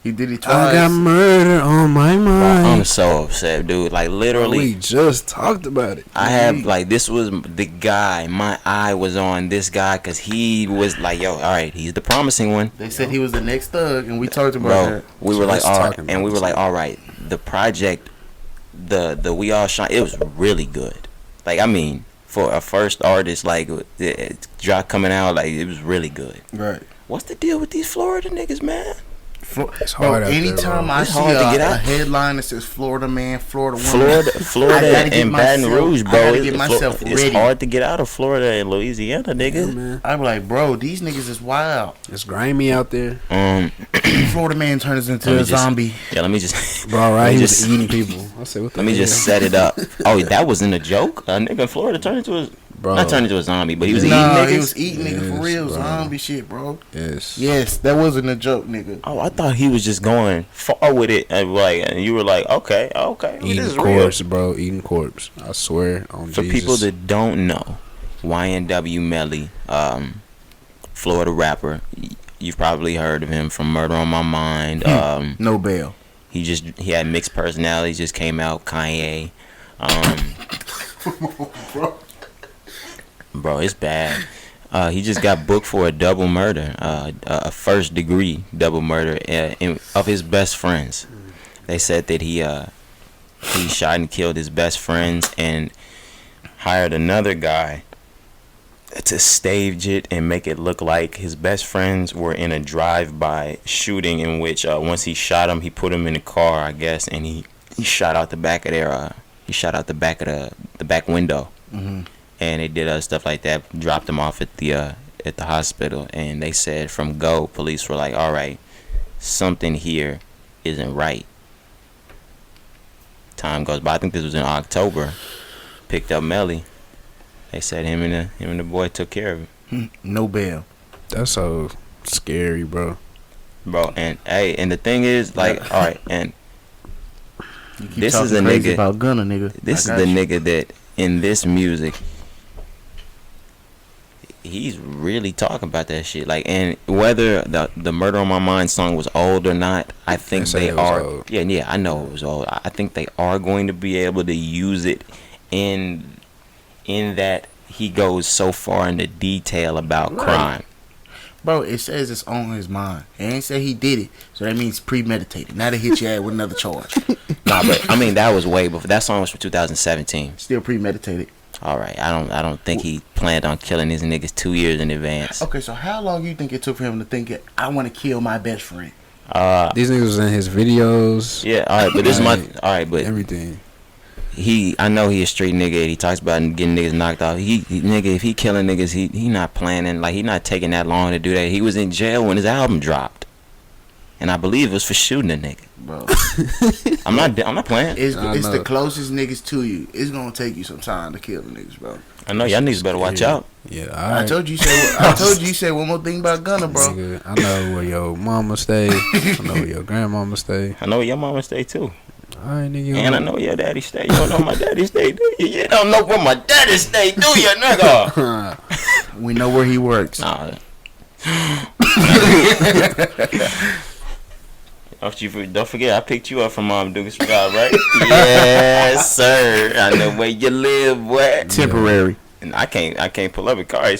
He did it twice. I got murder on my mind. I'm so upset, dude. Like literally, We just talked about it. I have like this was the guy. My eye was on this guy because he was like, yo, all right, he's the promising one, They said he was the next thug, and we talked about bro. that. We were like, Just all right, talking and we about were like, this. all right, the project, the We All Shine, it was really good. Like I mean, for a first artist, like it drop coming out, like it was really good. Right. What's the deal with these Florida niggas, man? It's hard out there, Anytime bro. I It's see hard to get a out. headline that says Florida man, Florida woman, Florida I gotta get and Baton myself- Rouge, I bro. gotta get myself It's ready. hard to get out of Florida and Louisiana, Yeah, nigga. man. I'm like, bro, these niggas is wild. It's grimy out there. Florida man turns into Let me a just- zombie. Yeah, let me just Bro, right? Let me He just- was eating people. I said, what the let me hell? just set it up. Oh, that wasn't a joke. A nigga in Florida turned into a Bro. not turned into a zombie, but he was Nah, eating niggas. he was eating nigga for Yes, real, bro. zombie shit, bro. Yes. Yes, that wasn't a joke, nigga. Oh, I thought he was just going far with it, and and you were like, okay, this Eating is real. corpse, bro. Eating corpse. I swear on For Jesus. people that don't know, YNW Melly, Florida rapper, you've probably heard of him from Murder on My Mind. No bail. He had mixed personalities. Just came out. Kanye. Bro, it's bad. He just got booked for a double murder, a first degree double murder of his best friends. They said that he shot and killed his best friends and hired another guy to stage it and make it look like his best friends were in a drive-by shooting in which once he shot him, he put him in a car, I guess, and he shot out the back of the back window. Mm-hmm. And they did other stuff like that, dropped him off at the hospital, and they said from go, police were like, all right, something here isn't right. Time goes by. I think this was in October. Picked up Melly. They said him and the boy took care of him. No bail. That's so scary, bro. Bro, and hey, and the thing is, like, all right, and You keep this is talking a crazy nigga. about Gunna, nigga. This I is the got you. nigga that in this music, he's really talking about that shit. Like, and whether the Murder on My Mind song was old or not, I think They say they it was are. old. Yeah, I know it was old. I think they are going to be able to use it in that he goes so far into detail about Right. crime. Bro, it says it's on his mind. It ain't say he did it, so that means premeditated. Now they hit you with another charge. Nah, but I mean that was way before. That song was from 2017. Still premeditated. All right, I don't think he planned on killing his niggas 2 years in advance. Okay, so how long you think it took for him to think I want to kill my best friend? These niggas was in his videos. Yeah, all right, but this is my all right, but Everything. I know he a street nigga. He talks about getting niggas knocked off. He nigga, if he killing niggas, he not planning. Like, he not taking that long to do that. He was in jail when his album dropped, and I believe it was for shooting a nigga. Bro, I'm not playing. it's I the know. closest niggas to you. It's gonna take you some time to kill the niggas, bro. I know y'all niggas better watch out. Yeah, I told you you said one more thing about Gunna, bro. Nigga, I know where your mama stay. I know where your grandmama stay. I know where your mama stay too, Alright, nigga. and I know where your daddy stay. You don't know where my daddy stay, do you? You don't know where my daddy stay, do you, nigga? We know where he works. Nah. Don't forget, I picked you up from Mom Duke's Drive, right? Yes, sir. I know where you live, boy. Temporary. And I can't pull up a car. They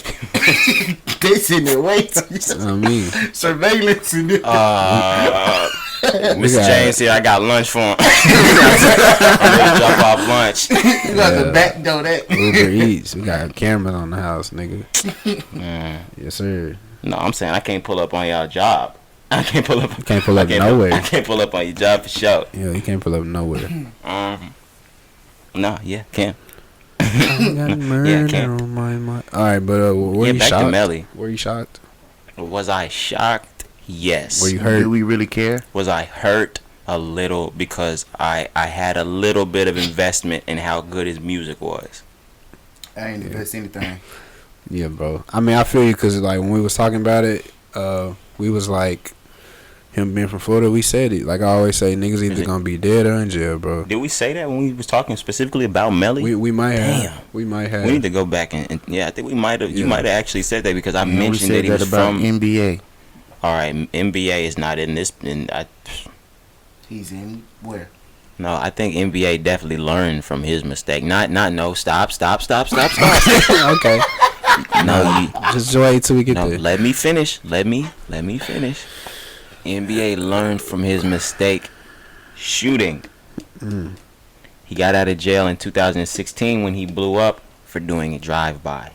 sitting there waiting. I mean, Surveillance in there. Mr. James here, I got lunch for him. I'm ready to drop off lunch. You got the back door that. Uber Eats. We got cameras on the house, nigga. Mm. Yes, sir. No, I'm saying I can't pull up on y'all job. I can't pull up. Can't pull up nowhere. I can't pull up on your job for sure. Yeah, you can't pull up nowhere. No, yeah, can't. I got murder on my mind. All right, but were you back shocked? to Melly. Were you shocked? Was I shocked? Yes. Were you hurt? Do we really care? Was I hurt? A little, because I had a little bit of investment in how good his music was. I ain't invest anything. Yeah, bro. I mean, I feel you, because like when we was talking about it, we was like, him being from Florida, we said it. Like I always say, niggas either gonna be dead or in jail, bro. Did we say that when we was talking specifically about Melly? We might have. Damn. We might have. We need to go back and yeah, I think we might have. You Yeah. might have actually said that, because I mentioned we that said he was about from NBA. All right, NBA is not in this. He's in where? No, I think NBA definitely learned from his mistake. Not no. Stop. Okay. No, you. Just wait till we get No, there. let me finish. Let me finish. NBA learned from his mistake shooting. He got out of jail in 2016 when he blew up for doing a drive-by.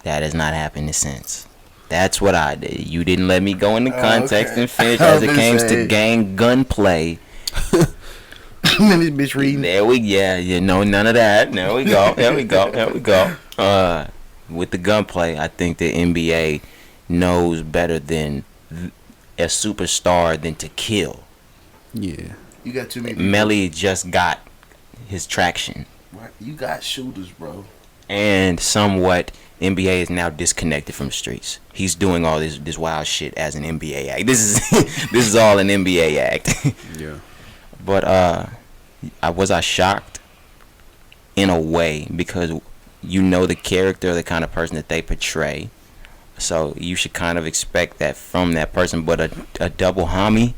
That has not happened since. That's what I did. You didn't let me go into context and finish as it came to gang gunplay. Let me bitch reading. There we no, none of that. There we go. With the gunplay, I think the NBA knows better than a superstar than to kill. Yeah. You got too many people. Melly just got his traction, Right. You got shooters, bro. and somewhat NBA is now disconnected from the streets. He's doing all this wild shit as an NBA act. This is all an NBA act. Yeah. But was I shocked? In a way, because you know the character, the kind of person that they portray. So you should kind of expect that from that person. But a double homie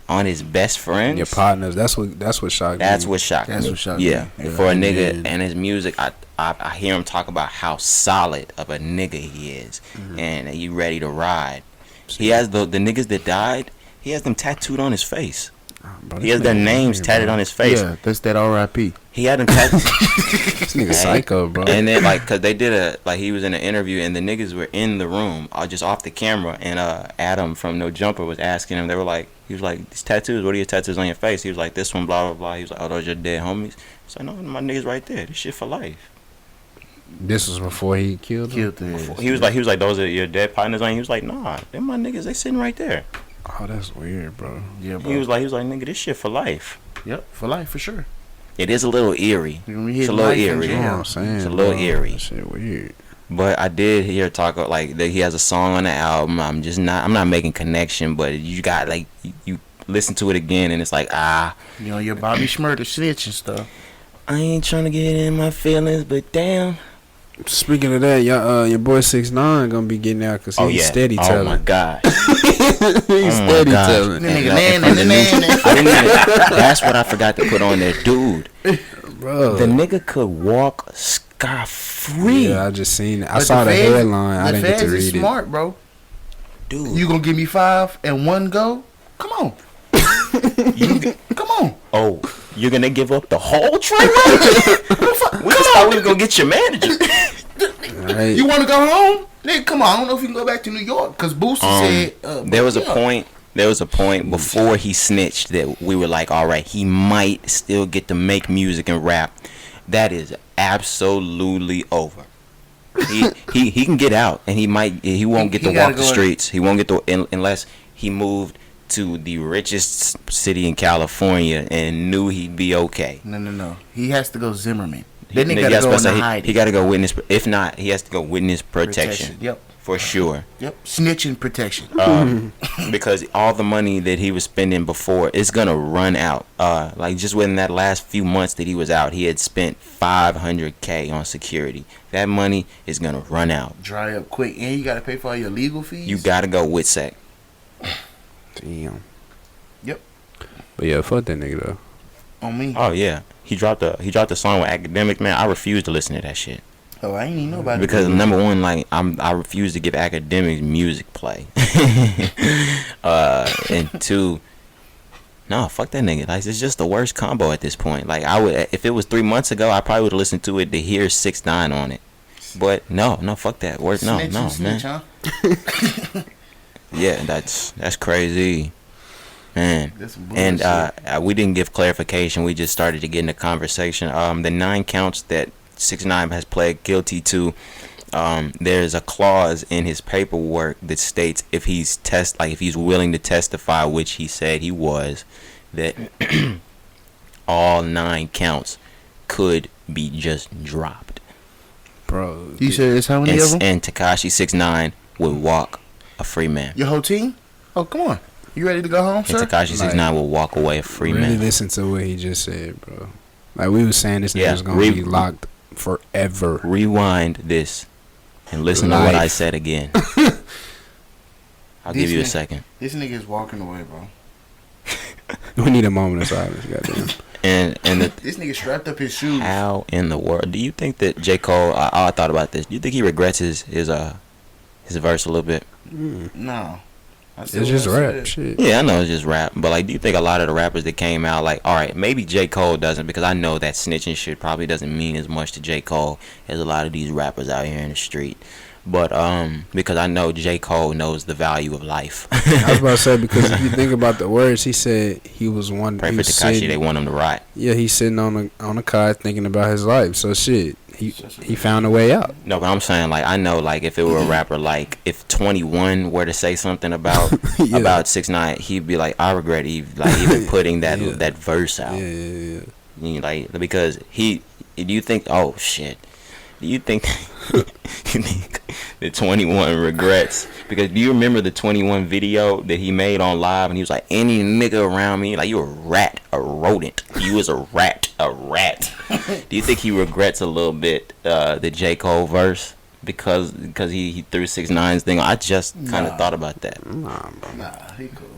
on his best friends. Your partners. That's what shocked me. That's what shocked me. That's what shocked yeah. me. For a nigga And- and his music, I hear him talk about how solid of a nigga he is, and he ready to ride. He has the niggas that died. He has them tattooed on his face. Bro, He has their names tatted on his face. Yeah, that's that R.I.P. He had them tattooed. This nigga psycho, bro. And then cause they did he was in an interview and the niggas were in the room, just off the camera, and Adam from No Jumper was asking him. He was like, these tattoos, what are your tattoos on your face? He was like, this one, blah blah blah. He was like, oh, those your dead homies. He's like, no, my niggas right there. This shit for life. This was before he killed him. He was like, those are your dead partners on. He was like, nah, they're my niggas. They sitting right there. Oh, that's weird, bro. Yeah, bro. He was like, nigga, this shit for life. Yep, for life, for sure. It is a little eerie. It's a little eerie. You know what I'm saying? It's a little bro. eerie. That shit weird. But I did hear talk of, that he has a song on the album. I'm not making connection, but you got you listen to it again and it's like, You know, your Bobby Shmurda snitch and stuff. I ain't trying to get in my feelings, but damn. Speaking of that, your boy 6ix9ine gonna be getting out because he's steady telling. Oh my god. He's steady telling. That's what I forgot to put on there, dude. Bro, The nigga could walk scot free. yeah, I just seen it. I saw the headline. I didn't get to read it. Smart, bro. Dude. You gonna give me 5 and 1 go? Come on. Come on. Oh, you're gonna give up the whole trailer? We just thought we were gonna get your manager. Right. You want to go home? Nigga, come on. I don't know if you can go back to New York because Boosie said. There was a point before he snitched that we were like, all right, he might still get to make music and rap. That is absolutely over. He can get out and he won't get to walk the streets. He won't get to unless he moved to the richest city in California and knew he'd be okay. No. He has to go Zimmerman. Then he He got to go into hiding. He got to go witness. If not, he has to go witness protection. Yep. For sure. Yep. Snitching protection. Because all the money that he was spending before is gonna run out. Just within that last few months that he was out, he had spent $500K on security. That money is gonna run out. Dry up quick, and you got to pay for all your legal fees. You gotta go with sec. Damn. Yep. But yeah, fuck that nigga though. On me. Oh yeah, he dropped a song with Academics. Man, I refuse to listen to that shit. Oh, I ain't even know about it. Because number one, I refuse to give Academics music play. And two, no, fuck that nigga. It's just the worst combo at this point. I would, if it was 3 months ago, I probably would have listened to it to hear 6ix9ine on it. But no, fuck that. No, man. Snitch, huh? Yeah, that's crazy. Man, That's some and bullshit. we didn't give clarification. We just started to get into conversation. The 9 counts that 6ix9ine has pled guilty to. There's a clause in his paperwork that states if he's willing to testify, which he said he was, that all 9 counts could be just dropped. Bro, You said it's how many of them? And Tekashi 6ix9ine would walk a free man. Your whole team? Oh, come on. You ready to go home, And sir? Tekashi 6ix9ine will walk away a free really man. listen to what he just said, bro. Like, we was saying this nigga's gonna be locked forever. Rewind this and listen to what I said again. I'll give you a second. This nigga is walking away, bro. We need a moment of silence, goddamn. And This nigga strapped up his shoes. how in the world do you think that J. Cole? I thought about this. Do you think he regrets his verse a little bit? No. It's just rap shit. Yeah, I know it's just rap, but like, do you think a lot of the rappers that came out, like, all right, maybe J. Cole doesn't, because I know that snitching shit probably doesn't mean as much to J. Cole as a lot of these rappers out here in the street. But because I know J. Cole knows the value of life. I was about to say, because if you think about the words, he said he was one. Pray for Tekashi, they want him to rot. Yeah, he's sitting on a cot thinking about his life. So shit, he found a way out. No, but I'm saying, like, I know, like, if it were a rapper, like, if 21 were to say something about Yeah. about 6ix9ine, he'd be like, I regret even putting that Yeah. that verse out. Yeah. You know, like, because do you think? Oh shit. Do you think the 21 regrets? Because do you remember the 21 video that he made on live, and he was like, any nigga around me, like, you a rat, a rodent. You was a rat. Do you think he regrets a little bit the J. Cole verse because he threw 6ix9ine's thing? I just kind of thought about that. Nah, bro. Nah, he cool.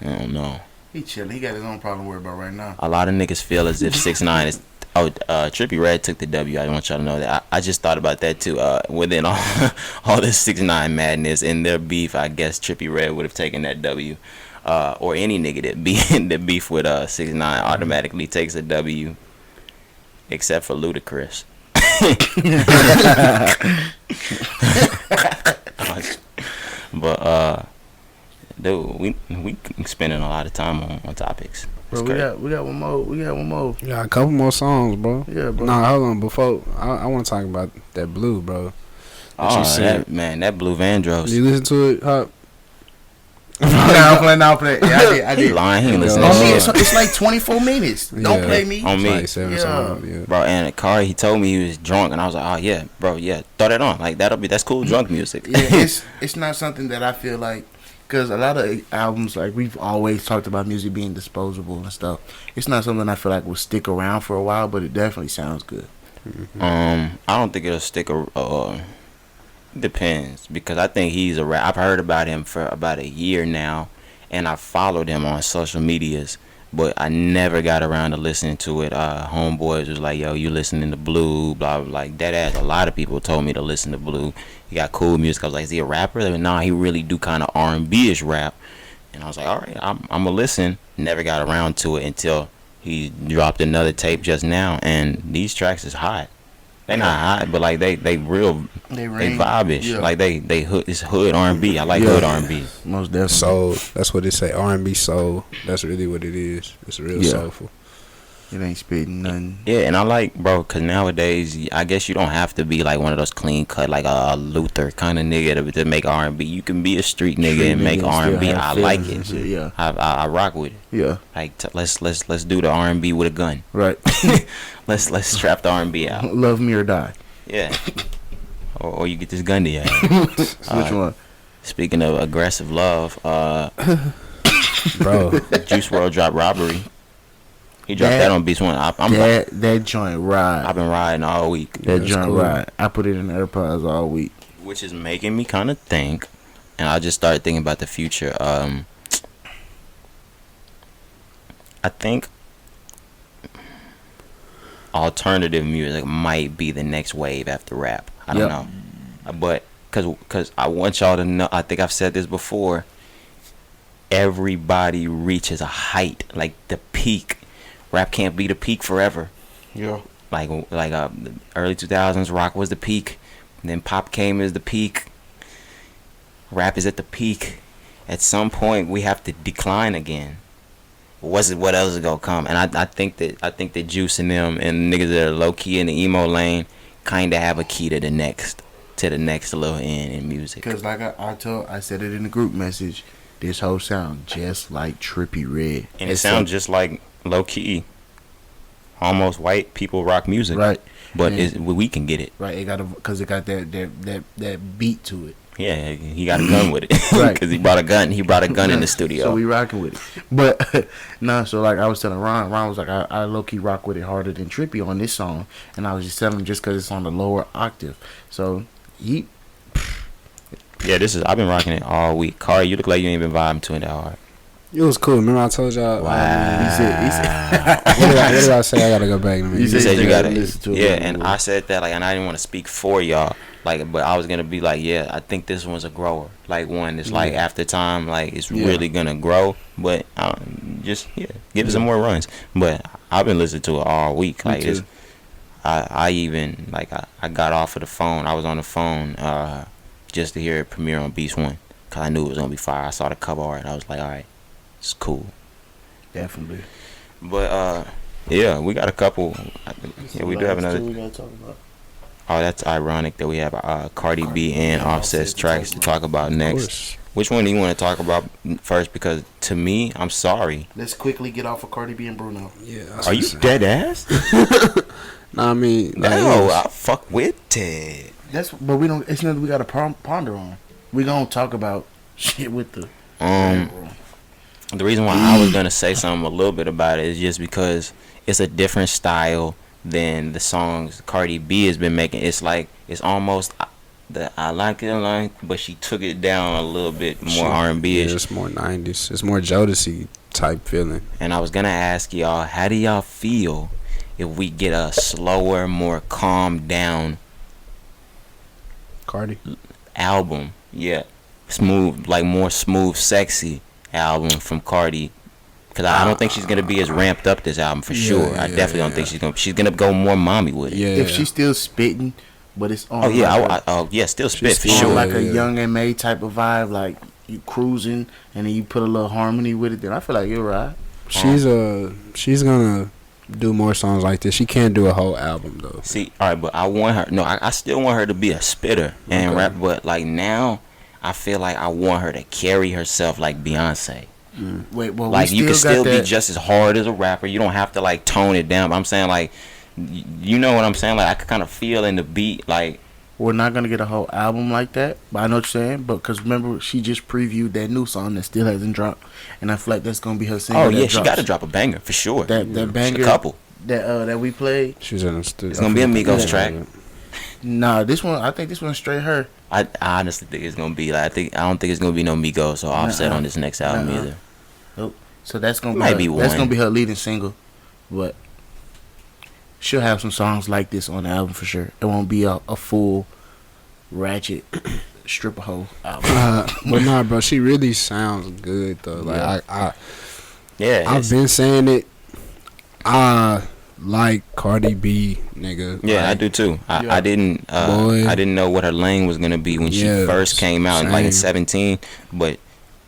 I don't know. He chilling. He got his own problem to worry about right now. A lot of niggas feel as if 6ix9ine is. Oh, Trippie Redd took the W. I want y'all to know that. I just thought about that too. Within all this 6ix9ine madness and their beef, I guess Trippie Redd would have taken that W. Or any nigga that beef with 6ix9ine automatically takes a W, except for Ludacris. But dude, we spending a lot of time on topics. Bro, we got one more. We got one more. Yeah, a couple more songs, bro. Yeah, bro. Nah, hold on. Before I want to talk about that Blue, bro. That Blue Vandross. Did you listen to it, Hop? I'm playing. Yeah, I did. Lying, he ain't listening On to me, shit. it's like 24 minutes. Don't play me. On me. Like 7 songs, yeah. Bro, and Kari, he told me he was drunk, and I was like, oh yeah, bro, yeah, throw that on. Like, that's cool drunk music. Yeah, it's not something that I feel like, because a lot of albums, like, we've always talked about music being disposable and stuff. It's not something I feel like will stick around for a while, but it definitely sounds good. I don't think it'll stick. Depends, because I think he's a rap. I've heard about him for about a year now, and I followed him on social medias, but I never got around to listening to it. Homeboys was like, yo, you listening to Blue, blah, blah, like that ass. A lot of people told me to listen to Blue. He got cool music. I was like, is he a rapper? They were, nah, he really do kind of R&B-ish rap. And I was like, all right, I'm gonna listen. Never got around to it until he dropped another tape just now, and these tracks is hot. They not hot, but like they vibe-ish. Yeah. Like they hood, it's hood R&B. I like hood R&B. Most definitely. Soul. That's what they say. R&B soul. That's really what it is. It's real soulful. It ain't spitting nothing. Yeah, and I like, bro, because nowadays, I guess you don't have to be like one of those clean cut, like a Luther kind of nigga to make R&B. You can be a street nigga and make R&B. I like it. Shit, yeah. I rock with it. Yeah. Like let's do the R&B with a gun. Right. let's strap the R&B out. Love me or die. Yeah. Or you get this gun to your ass. Which one? Speaking of aggressive love, Bro, Juice WRLD dropped Robbery. He dropped that on Beats One. That joint ride. I've been riding all week. That joint ride. I put it in the AirPods all week. Which is making me kind of think, and I just started thinking about the future. I think alternative music might be the next wave after rap. I don't know. But because I want y'all to know, I think I've said this before, everybody reaches a height, like the peak. Rap can't be the peak forever. Yeah. Like early 2000s, rock was the peak. And then pop came as the peak. Rap is at the peak. At some point, we have to decline again. what else is gonna come? And I think that Juice and them and niggas that are low key in the emo lane kind of have a key to the next little end in music. Cause like I said it in the group message. This whole sound just like Trippie Redd, and it sounds just like low key, almost white people rock music, right? But we can get it, right? It got that beat to it. Yeah, he got a gun with it, right? Because he brought a gun. He brought a gun in the studio, so we rocking with it. But nah, so like I was telling Ron was like I low key rock with it harder than Trippie on this song, and I was just telling him just because it's on the lower octave. So he. Yeah, I've been rocking it all week. Kari, you look like you ain't been vibing to it that hard. It was cool. Remember I told y'all. Wow. He said what did I say? I gotta go back. He said you gotta listen to it. Yeah, and I said that and I didn't want to speak for y'all. But I was gonna be like, yeah, I think this one's a grower. One, it's like after time, it's really gonna grow. But give it some more runs. But I've been listening to it all week. I even I got off of the phone. I was on the phone just to hear it premiere on Beast One, cause I knew it was gonna be fire. I saw the cover art. I was like, all right, it's cool. Definitely. But yeah, we got a couple. Yeah, we do have another. We gotta talk about. Oh, that's ironic that we have Cardi B and Offset's tracks to talk about next. Which one do you want to talk about first? Because to me, I'm sorry. Let's quickly get off of Cardi B and Bruno. Yeah. Are you dead ass? Nah, I mean, no, I fuck with it. But we don't. It's nothing we gotta ponder on. We gonna talk about shit with the. The reason why I was gonna say something a little bit about it is just because it's a different style than the songs Cardi B has been making. It's almost I like it, but she took it down a little bit more R&B-ish. Yeah, it's more 90s. It's more Jodeci type feeling. And I was gonna ask y'all, how do y'all feel if we get a slower, more calmed down Cardi album? Yeah, smooth, more smooth, sexy album from Cardi. Cause I don't think she's gonna be as ramped up this album for sure. I definitely don't think she's gonna go more mommy with it. Yeah. If she's still spitting, but it's on. Still spit for sure. Like a young M.A. type of vibe, like you cruising and then you put a little harmony with it. Then I feel like you're right. She's gonna do more songs like this. She can't do a whole album though. See, all right, but I want her. No, I still want her to be a spitter and rap. But now, I feel like I want her to carry herself like Beyonce. Wait, well, you can still be just as hard as a rapper. You don't have to tone it down. But I'm saying you know what I'm saying. I could kind of feel in the beat We're not gonna get a whole album like that, but I know what you're saying. But because remember, she just previewed that new song that still hasn't dropped, and I feel like that's gonna be her single. Oh yeah, she got to drop a banger for sure. That banger, a couple that we played. She's in the studio. It's gonna be a Migos track. Nah, this one I think this one's straight her. I honestly think it's gonna be I don't think it's gonna be no Migos or Offset on this next album either. Nope. So that's gonna that's gonna be her leading single, but she'll have some songs like this on the album for sure. It won't be a full ratchet stripper hoe album. But nah, bro, she really sounds good though. I've been saying it. I like Cardi B, nigga. Yeah, I do too. I didn't know what her lane was gonna be when she first came out in 17, but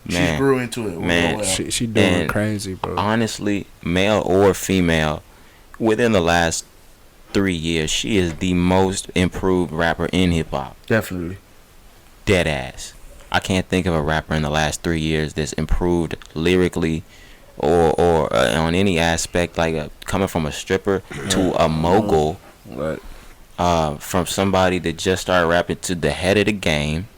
man, she grew into it. Man, she doing crazy, bro. Honestly, male or female, within the last 3 years, she is the most improved rapper in hip hop. Definitely. Dead ass. I can't think of a rapper in the last 3 years that's improved lyrically or on any aspect, coming from a stripper to a mogul, right? From somebody that just started rapping to the head of the game,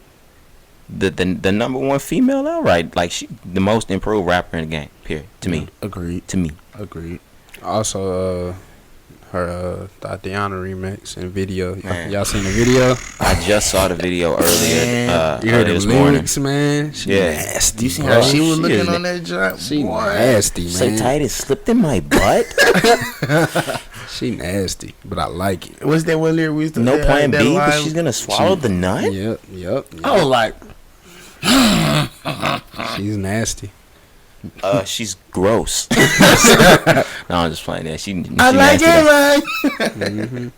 the number one female outright, she the most improved rapper in the game. Period. To me. Agreed. To me. Agreed. Also, her Tatiana remix and video. Y'all seen the video? I just saw the video earlier. You heard the this lyrics, morning. man. She nasty. You see how she was looking on that joint? She nasty, man. So tight it slipped in my butt. She nasty, but I like it. What's that one lyric we used to No plan B, but she's gonna swallow the nut? Yep. Oh, she's nasty. She's gross. No, I'm just playing that. She I like it, man.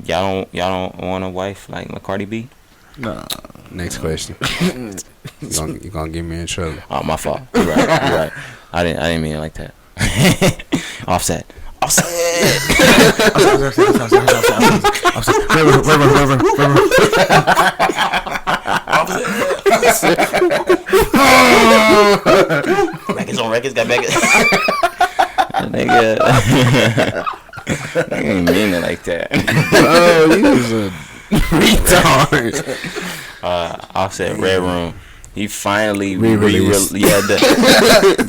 Y'all don't want a wife like Cardi B? Nah. Next question. You gonna get me in trouble. Oh, my fault. You're right. You're right. I didn't mean it like that. Offset. Records on records, got back. Nigga. Nigga ain't mean it like that. Oh, you was a retard. Offset Red Room. He finally Re-released. this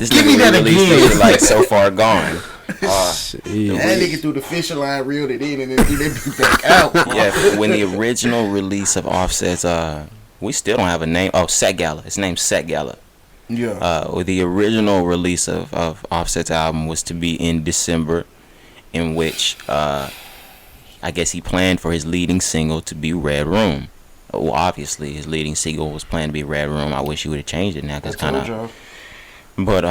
nigga re-released it like So Far Gone. That nigga threw the fishing line, reeled it in, and then threw that bitch back out. Yeah, when the original release of Offset's, we still don't have a name. Oh, Set Gala. It's named Set Gala. Yeah. With the original release of Offset's album was to be in December, in which I guess he planned for his leading single to be Red Room. Well, obviously his leading single was planned to be Red Room. I wish he would have changed it now, cause kind of. But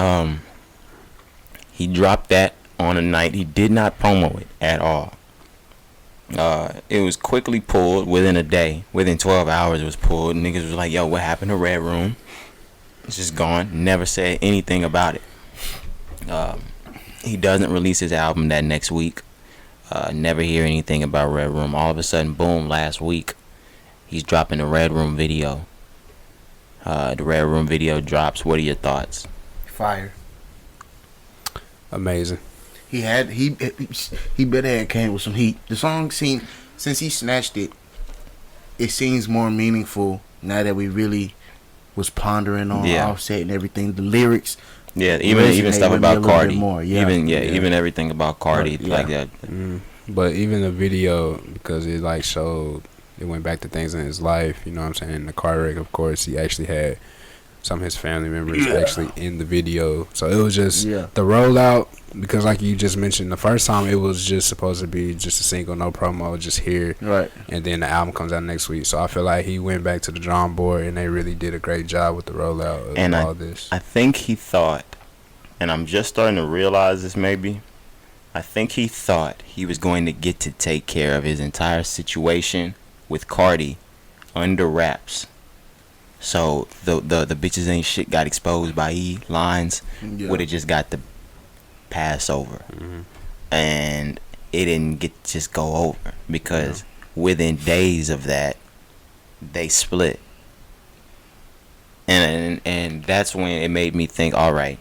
he dropped that on a night. He did not promo it at all. It was quickly pulled within a day. Within 12 hours, it was pulled. Niggas was like, "Yo, what happened to Red Room?" It's just gone. Never said anything about it. He doesn't release his album that next week. Never hear anything about Red Room. All of a sudden, boom! Last week, he's dropping the Red Room video. The Red Room video drops. What are your thoughts? Fire. Amazing. He better have came with some heat. The song seemed, since he snatched it, it seems more meaningful now that we really was pondering on Offset and everything. The lyrics. Yeah, even stuff about Cardi. More. Yeah. Even everything about Cardi like that. But even the video, because it like showed, it went back to things in his life. You know what I'm saying? In the car wreck, of course, he actually had some of his family members actually in the video. So it was just the rollout, because like you just mentioned, the first time it was just supposed to be just a single, no promo, just here. Right. And then the album comes out next week. So I feel like he went back to the drawing board and they really did a great job with the rollout of all this. I think he thought, and I'm just starting to realize this maybe, I think he thought he was going to get to take care of his entire situation with Cardi under wraps. So the bitches ain't shit got exposed by lines would have just got the pass over, and it didn't get just go over because within days of that they split, and that's when it made me think, all right,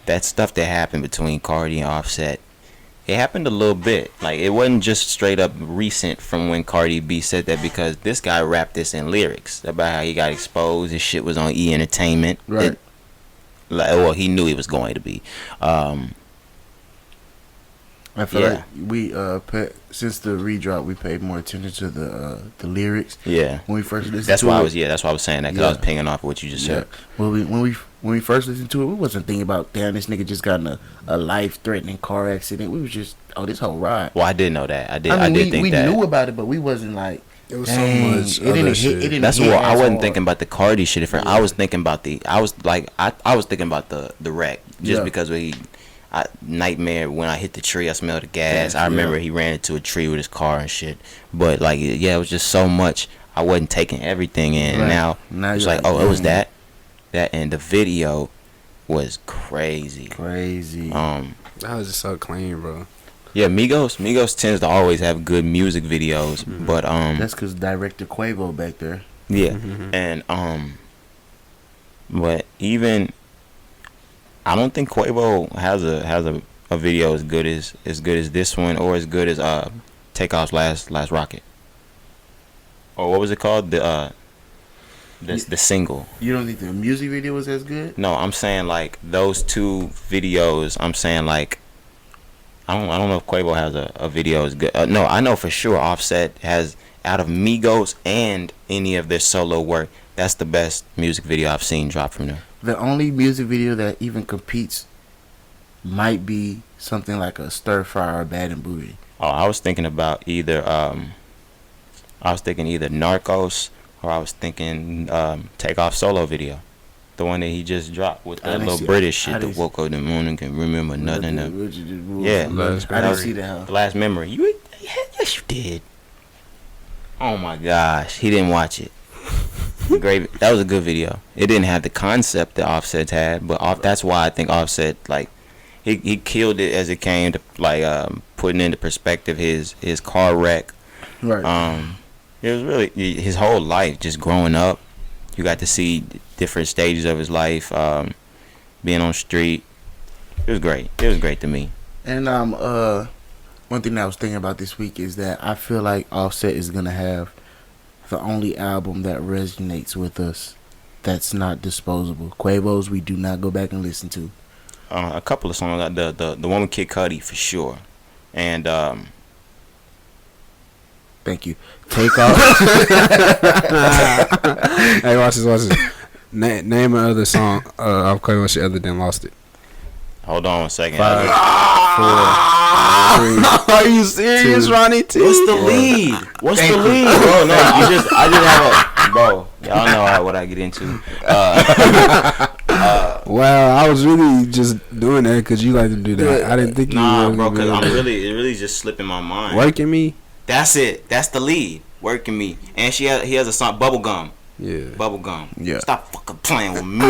that stuff that happened between Cardi and Offset, it happened a little bit. Like, it wasn't just straight up recent from when Cardi B said that, because this guy rapped this in lyrics about how he got exposed. His shit was on E! Entertainment. Right. Well, he knew he was going to be. I feel like we since the redrop, we paid more attention to the lyrics. Yeah. When we first listened that's to why it. that's why I was saying that, because I was pinging off what you just said. When we first listened to it, we wasn't thinking about, damn, this nigga just got in a life-threatening car accident. We was just, this whole ride. Well, I did know that. I did think we that. We knew about it, but we wasn't like, it was dang, so much. It didn't hit. That's why I wasn't thinking about the Cardi shit at first. I was thinking about I was thinking about the wreck, just because nightmare when I hit the tree, I smelled the gas. I remember he ran into a tree with his car and shit. But like, it was just so much. I wasn't taking everything in. Right. Now it's like, it was that, and the video was crazy. That was just so clean, bro. Yeah, Migos tends to always have good music videos, but that's because director Quavo back there. Yeah, and but even I don't think Quavo has a video as good as this one, or as good as Takeoff's last rocket, or what was it called, the single. You don't think the music video was as good? No, I'm saying like those two videos. I'm saying like I don't know if Quavo has a video as good. No, I know for sure Offset has, out of Migos and any of their solo work, that's the best music video I've seen drop from them. The only music video that even competes might be something like a Stir Fry or Bad and Bougie. Oh, I was thinking about either Narcos, or I was thinking Takeoff solo video, the one that he just dropped with that little British shit that woke up in the morning and can remember nothing. Yeah, I didn't see that. The Last Memory. Yes, you did. Oh my gosh, he didn't watch it. Great. That was a good video. It didn't have the concept that Offset had, but that's why I think Offset like he killed it as it came to like putting into perspective his car wreck. Right. It was really his whole life, just growing up. You got to see different stages of his life, being on the street. It was great. It was great to me. And one thing that I was thinking about this week is that I feel like Offset is gonna have the only album that resonates with us that's not disposable. Quavo's we do not go back and listen to. A couple of songs, like the one with Kid Cudi for sure, and Thank you. Take Off. Hey, watch this. Name another song of Quavo shit other than Lost It. hold on a second. 5, 4, 3. Are you serious, 2. Ronnie T? What's the lead? What's the lead? Bro, no, I just have a bro. Y'all know what I get into. Wow, I was really just doing that because you like to do that. I didn't think you Nah, were bro, gonna because be it really just slipping my mind. Working Me. That's it. That's the lead. Working Me, and he has a song, Bubblegum. Yeah. Bubblegum. Yeah. Stop fucking playing with me.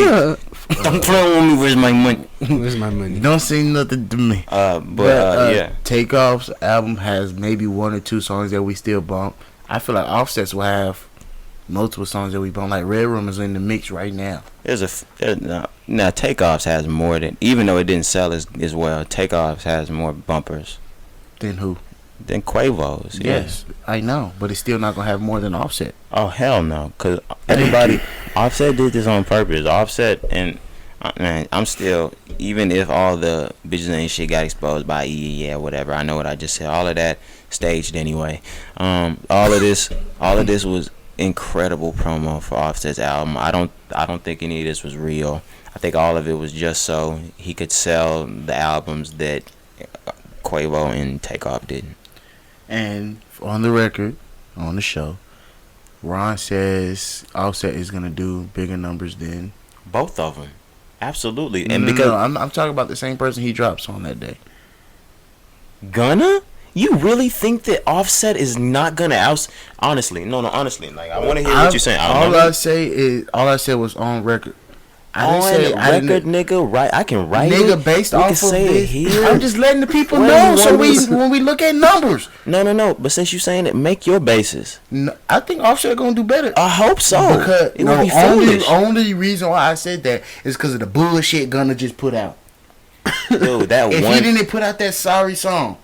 Stop playing with me. Where's my money? Where's my money? Don't say nothing to me. Yeah. Takeoff's album has maybe 1 or 2 songs that we still bump. I feel like Offset's will have multiple songs that we bump. Like Red Room is in the mix right now. Now Takeoffs has more than, even though it didn't sell as well. Takeoffs has more bumpers Then who? than Quavo's. Yeah. Yes, I know, but it's still not gonna have more than Offset. Oh hell no, cause everybody Offset did this on purpose. Offset and man, I'm still, even if all the bitches and shit got exposed by yeah whatever. I know what I just said. All of that staged anyway. All of this was incredible promo for Offset's album. I don't think any of this was real. I think all of it was just so he could sell the albums that Quavo and Takeoff didn't. And on the record, on the show, Ron says Offset is gonna do bigger numbers than Both of them, absolutely. No, And no, because no, I'm talking about the same person he drops on that day. Gunna, you really think that Offset is not gonna honestly, like I want to hear what you're saying. All I said was on record. Nigga, right? I can write Nigga, it. based We off can of say it this, here. I'm just letting the people Where know. you So want me when we look at numbers, No. But since you're saying it, make your basis. no, I think Offset gonna do better. I hope so. Because It would be foolish. only reason why I said that is because of the bullshit Gunna just put out. Dude, that If one. he didn't put out that sorry song,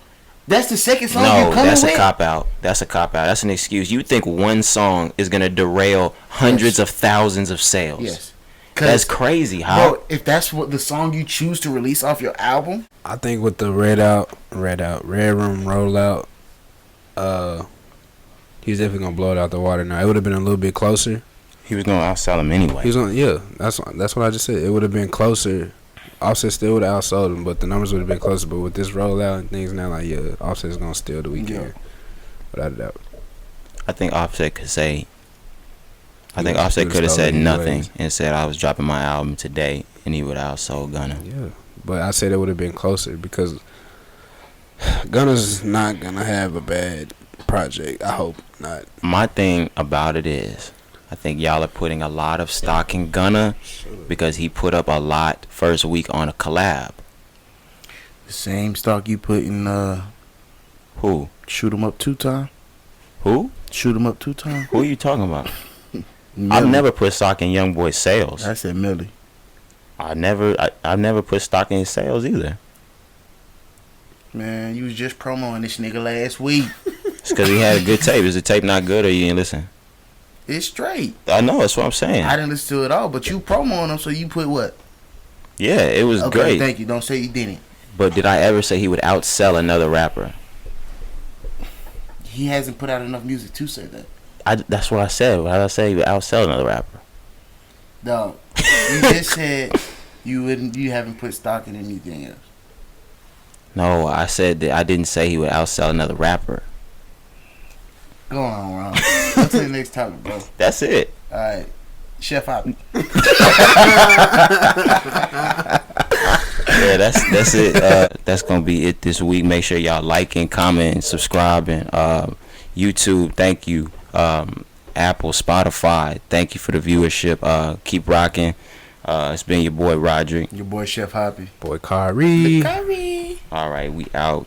that's the second song No, you coming that's with. a cop out. That's an excuse. You think one song is gonna derail hundreds of thousands of sales? Yes. That's crazy. How? Bro, if that's what the song you choose to release off your album, I think with the Red Room rollout, he's definitely gonna blow it out the water. Now it would have been a little bit closer. He was gonna outsell him anyway. He's gonna, yeah. That's what I just said. It would have been closer. Offset still would have outsold him, but the numbers would have been closer. But with this rollout and things now, like Offset's gonna steal the weekend, without a doubt. I think Offset could say. I think He Offset could have said anyways. nothing and said I was dropping my album today, and he would have outsold Gunna. Yeah, but I said it would have been closer because Gunna's not gonna have a bad project. I hope not. My thing about it is, I think y'all are putting a lot of stock in Gunna because he put up a lot first week on a collab. the same stock you put in Who? Shoot 'em Up 2 Time. Who? Shoot 'em Up 2 Time. Who are you talking about? Millie. I've never put stock in Young Boy's sales. I said Millie. I've never put stock in his sales either. Man, you was just promoting this nigga last week. It's because he had a good tape. Is the tape not good or you didn't listen? It's straight. I know, that's what I'm saying. I didn't listen to it all, but you promoting him, so you put what? Yeah, it was Okay, great. thank you. Don't say you didn't. But did I ever say he would outsell another rapper? He hasn't put out enough music to say that. That's what I said. Why did I say he would outsell another rapper? Dog, you just said you haven't put stock in anything else. No, I said that I didn't say he would outsell another rapper. Go on, Ron. Go to the next topic, bro. That's it. All right, Chef Hop. Yeah, that's it. That's gonna be it this week. Make sure y'all liking, commenting, subscribing. YouTube, thank you. Apple, Spotify. Thank you for the viewership. Keep rocking. It's been your boy Roderick. Your boy Chef Hoppy. Boy Kyrie. Kyrie. All right, we out.